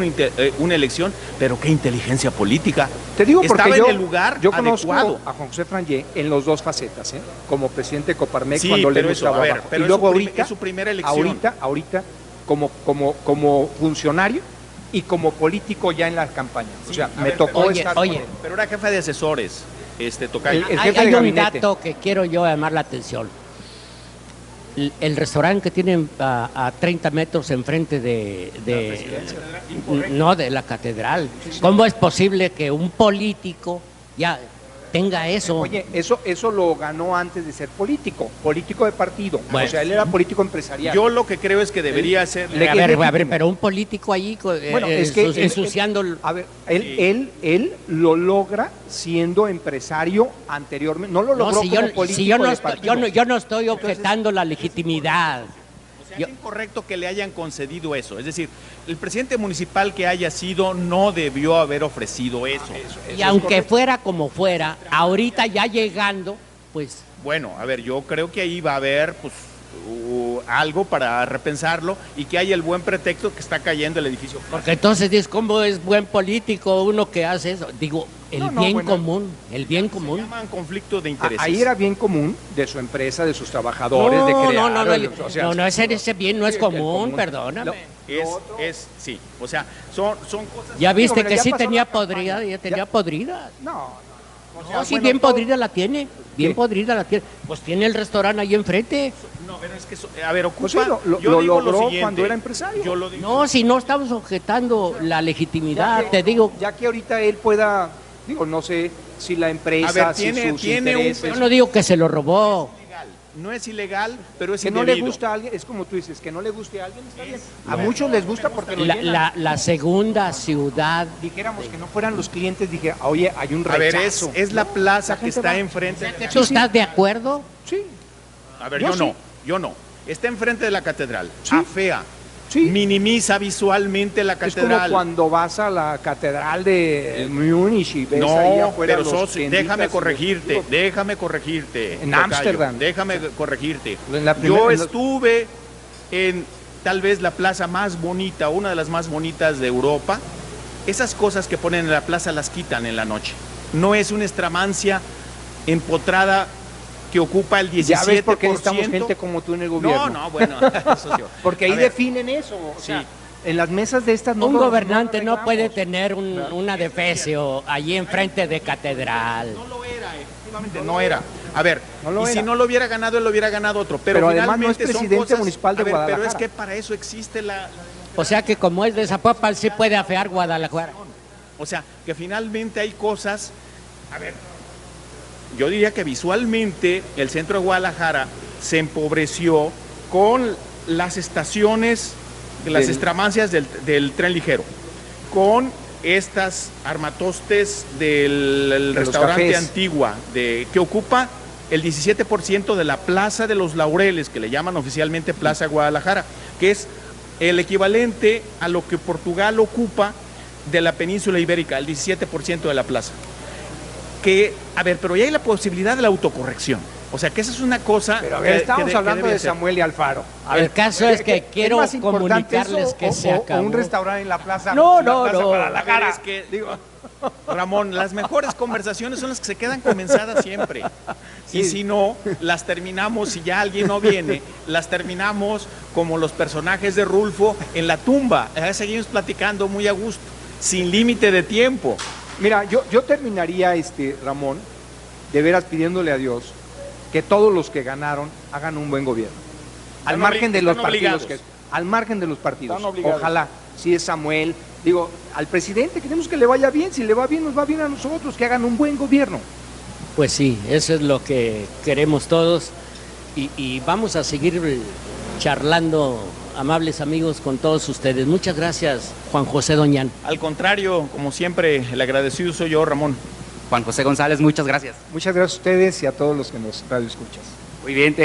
una elección, pero qué inteligencia política. Te digo porque estaba yo, en el lugar yo conozco adecuado. a Juan José Frangé en los dos facetas, como presidente de Coparmex Sí, cuando pero Lemus eso, a estaba ver, abajo. pero Y es luego su ahorita, es su primera elección. ahorita como funcionario y como político ya en la campaña. O sea, a me ver, tocó oye, estar oye. con él. Pero era jefe de asesores, Tocayo. El Hay jefe de un gabinete. dato que quiero yo llamar la atención. El restaurante que tienen a 30 metros enfrente de la catedral. ¿Cómo es posible que un político ya tenga eso? Oye, eso lo ganó antes de ser político de partido. Bueno. O sea, él era político empresarial. Yo lo que creo es que debería ser... Le- a ver, legítimo. pero un político allí Bueno, es que ensuciando... a ver, él lo logra siendo empresario anteriormente. No lo No, logró si como yo, político si yo no de estoy, partido. yo no estoy objetando la legitimidad. O sea, es incorrecto que le hayan concedido eso. Es decir, el presidente municipal que haya sido no debió haber ofrecido eso. Y aunque fuera como fuera, ahorita ya llegando, pues Bueno, a ver, yo creo que ahí va a haber, pues, algo para repensarlo y que haya el buen pretexto que está cayendo el edificio. Porque entonces dices, ¿cómo es buen político uno que hace eso? Digo, el bien bueno, común, el bien Se común. llaman conflictos de intereses. Ahí era bien común de su empresa, de sus trabajadores, de crear. O sea, no, ese bien no es sí, el común, perdóname. Sí, o sea, son cosas... Ya viste pero que ya sí pasó tenía la campaña. podrida, ya tenía Ya- podrida. No. O sea, No, sí, bueno, bien todo- podrida la tiene, bien ¿Qué? podrida la tiene. Pues tiene el restaurante ahí enfrente. No, pero es que, a ver, ocupa... Pues sí, lo yo digo logró siguiente, cuando era empresario. Yo lo digo. No, si no estamos objetando la legitimidad, te digo, Ya que ahorita él pueda, digo, no sé si la empresa, A ver, si tiene sus un- intereses, yo no digo que se lo robó. No es ilegal, pero es que no indebido. le gusta a alguien, es como tú dices, que no le guste a alguien, está bien. A muchos les gusta porque lo llenan. La segunda ciudad, Dijéramos que no fueran los clientes, dijera, oye, hay un A ver, rechazo. es la plaza La que gente está va. enfrente de la... ¿tú estás de acuerdo? Sí, A ver, Yo sí. yo no. Está enfrente de la catedral, Sí. afea, sí. minimiza visualmente la Es como catedral. cuando vas a la catedral de Múnich y ves ahí No, afuera pero los socio, tienditas déjame y los- corregirte, digo, déjame corregirte. En tocayo, Ámsterdam. Déjame corregirte. En la primera- Yo en los- estuve en tal vez la plaza más bonita, una de las más bonitas de Europa. Esas cosas que ponen en la plaza las quitan en la noche. No es una estramancia empotrada que ocupa el 17%. Ya ves por qué necesitamos gente como tú en el gobierno. No, bueno, socio. Porque ahí A ver, definen eso. O sea, Sí. en las mesas de estas no Un lo- gobernante lo no puede arreglamos. tener una defecio allí enfrente de catedral. No lo era, efectivamente, no era. A ver, No lo y si era. no lo hubiera ganado, él lo hubiera ganado otro. Pero además no es finalmente son presidente cosas- municipal de a ver, Pero es Guadalajara. que para eso existe la... O sea que como es de Zapopan, sí puede afear Guadalajara. O sea, que finalmente hay cosas... A ver, yo diría que visualmente el centro de Guadalajara se empobreció con las estaciones, las Del- estramancias del tren ligero, con estas armatostes del De los restaurante cafés. Antigua, que ocupa el 17% de la Plaza de los Laureles, que le llaman oficialmente Plaza Guadalajara, que es el equivalente a lo que Portugal ocupa de la península ibérica, el 17% de la plaza. Que, a ver, pero ya hay la posibilidad de la autocorrección. O sea, que esa es una cosa... Pero a ver, estamos que hablando debe de ser. Samuel y Alfaro. A El ver, caso es que quiero más importante comunicarles eso que se o acabó. un restaurante en la plaza. No, en la no, plaza no. Guadalajara. A ver, es que, digo, Ramón, las mejores conversaciones son las que se quedan comenzadas siempre. Y si no, las terminamos, si ya alguien no viene, las terminamos como los personajes de Rulfo en la tumba. Seguimos platicando muy a gusto, sin límite de tiempo. Mira, yo terminaría, Ramón, de veras pidiéndole a Dios que todos los que ganaron hagan un buen gobierno. Al Están margen de los están partidos. obligados. Al margen de los partidos. Están obligados. Ojalá, si es Samuel, digo, al presidente queremos que le vaya bien. Si le va bien, nos va bien a nosotros, que hagan un buen gobierno. Pues sí, eso es lo que queremos todos y vamos a seguir charlando, amables amigos, con todos ustedes. Muchas gracias, Juan José Doñán. Al contrario, como siempre, el agradecido soy yo, Ramón. Juan José González, muchas gracias. Muchas gracias a ustedes y a todos los que nos radioescuchas. Muy bien,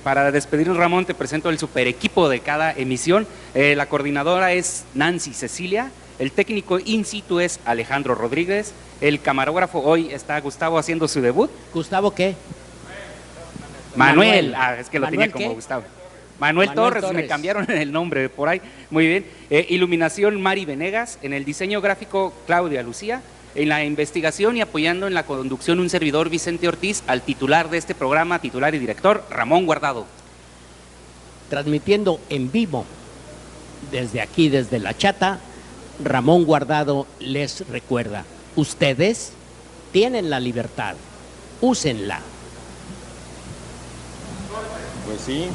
para despedirnos, Ramón, te presento el super equipo de cada emisión. La coordinadora es Nancy Cecilia, el técnico in situ es Alejandro Rodríguez, el camarógrafo hoy está Gustavo haciendo su debut. ¿Gustavo qué? Manuel, es que lo ¿Manuel tenía como qué? Gustavo. Manuel Torres, me Torres. cambiaron el nombre por ahí. Muy bien. Iluminación, Mari Venegas. En el diseño gráfico, Claudia Lucía. En la investigación y apoyando en la conducción, un servidor, Vicente Ortiz, al titular de este programa, titular y director, Ramón Guardado. Transmitiendo en vivo desde aquí, desde La Chata, Ramón Guardado les recuerda, ustedes tienen la libertad, úsenla. Pues sí.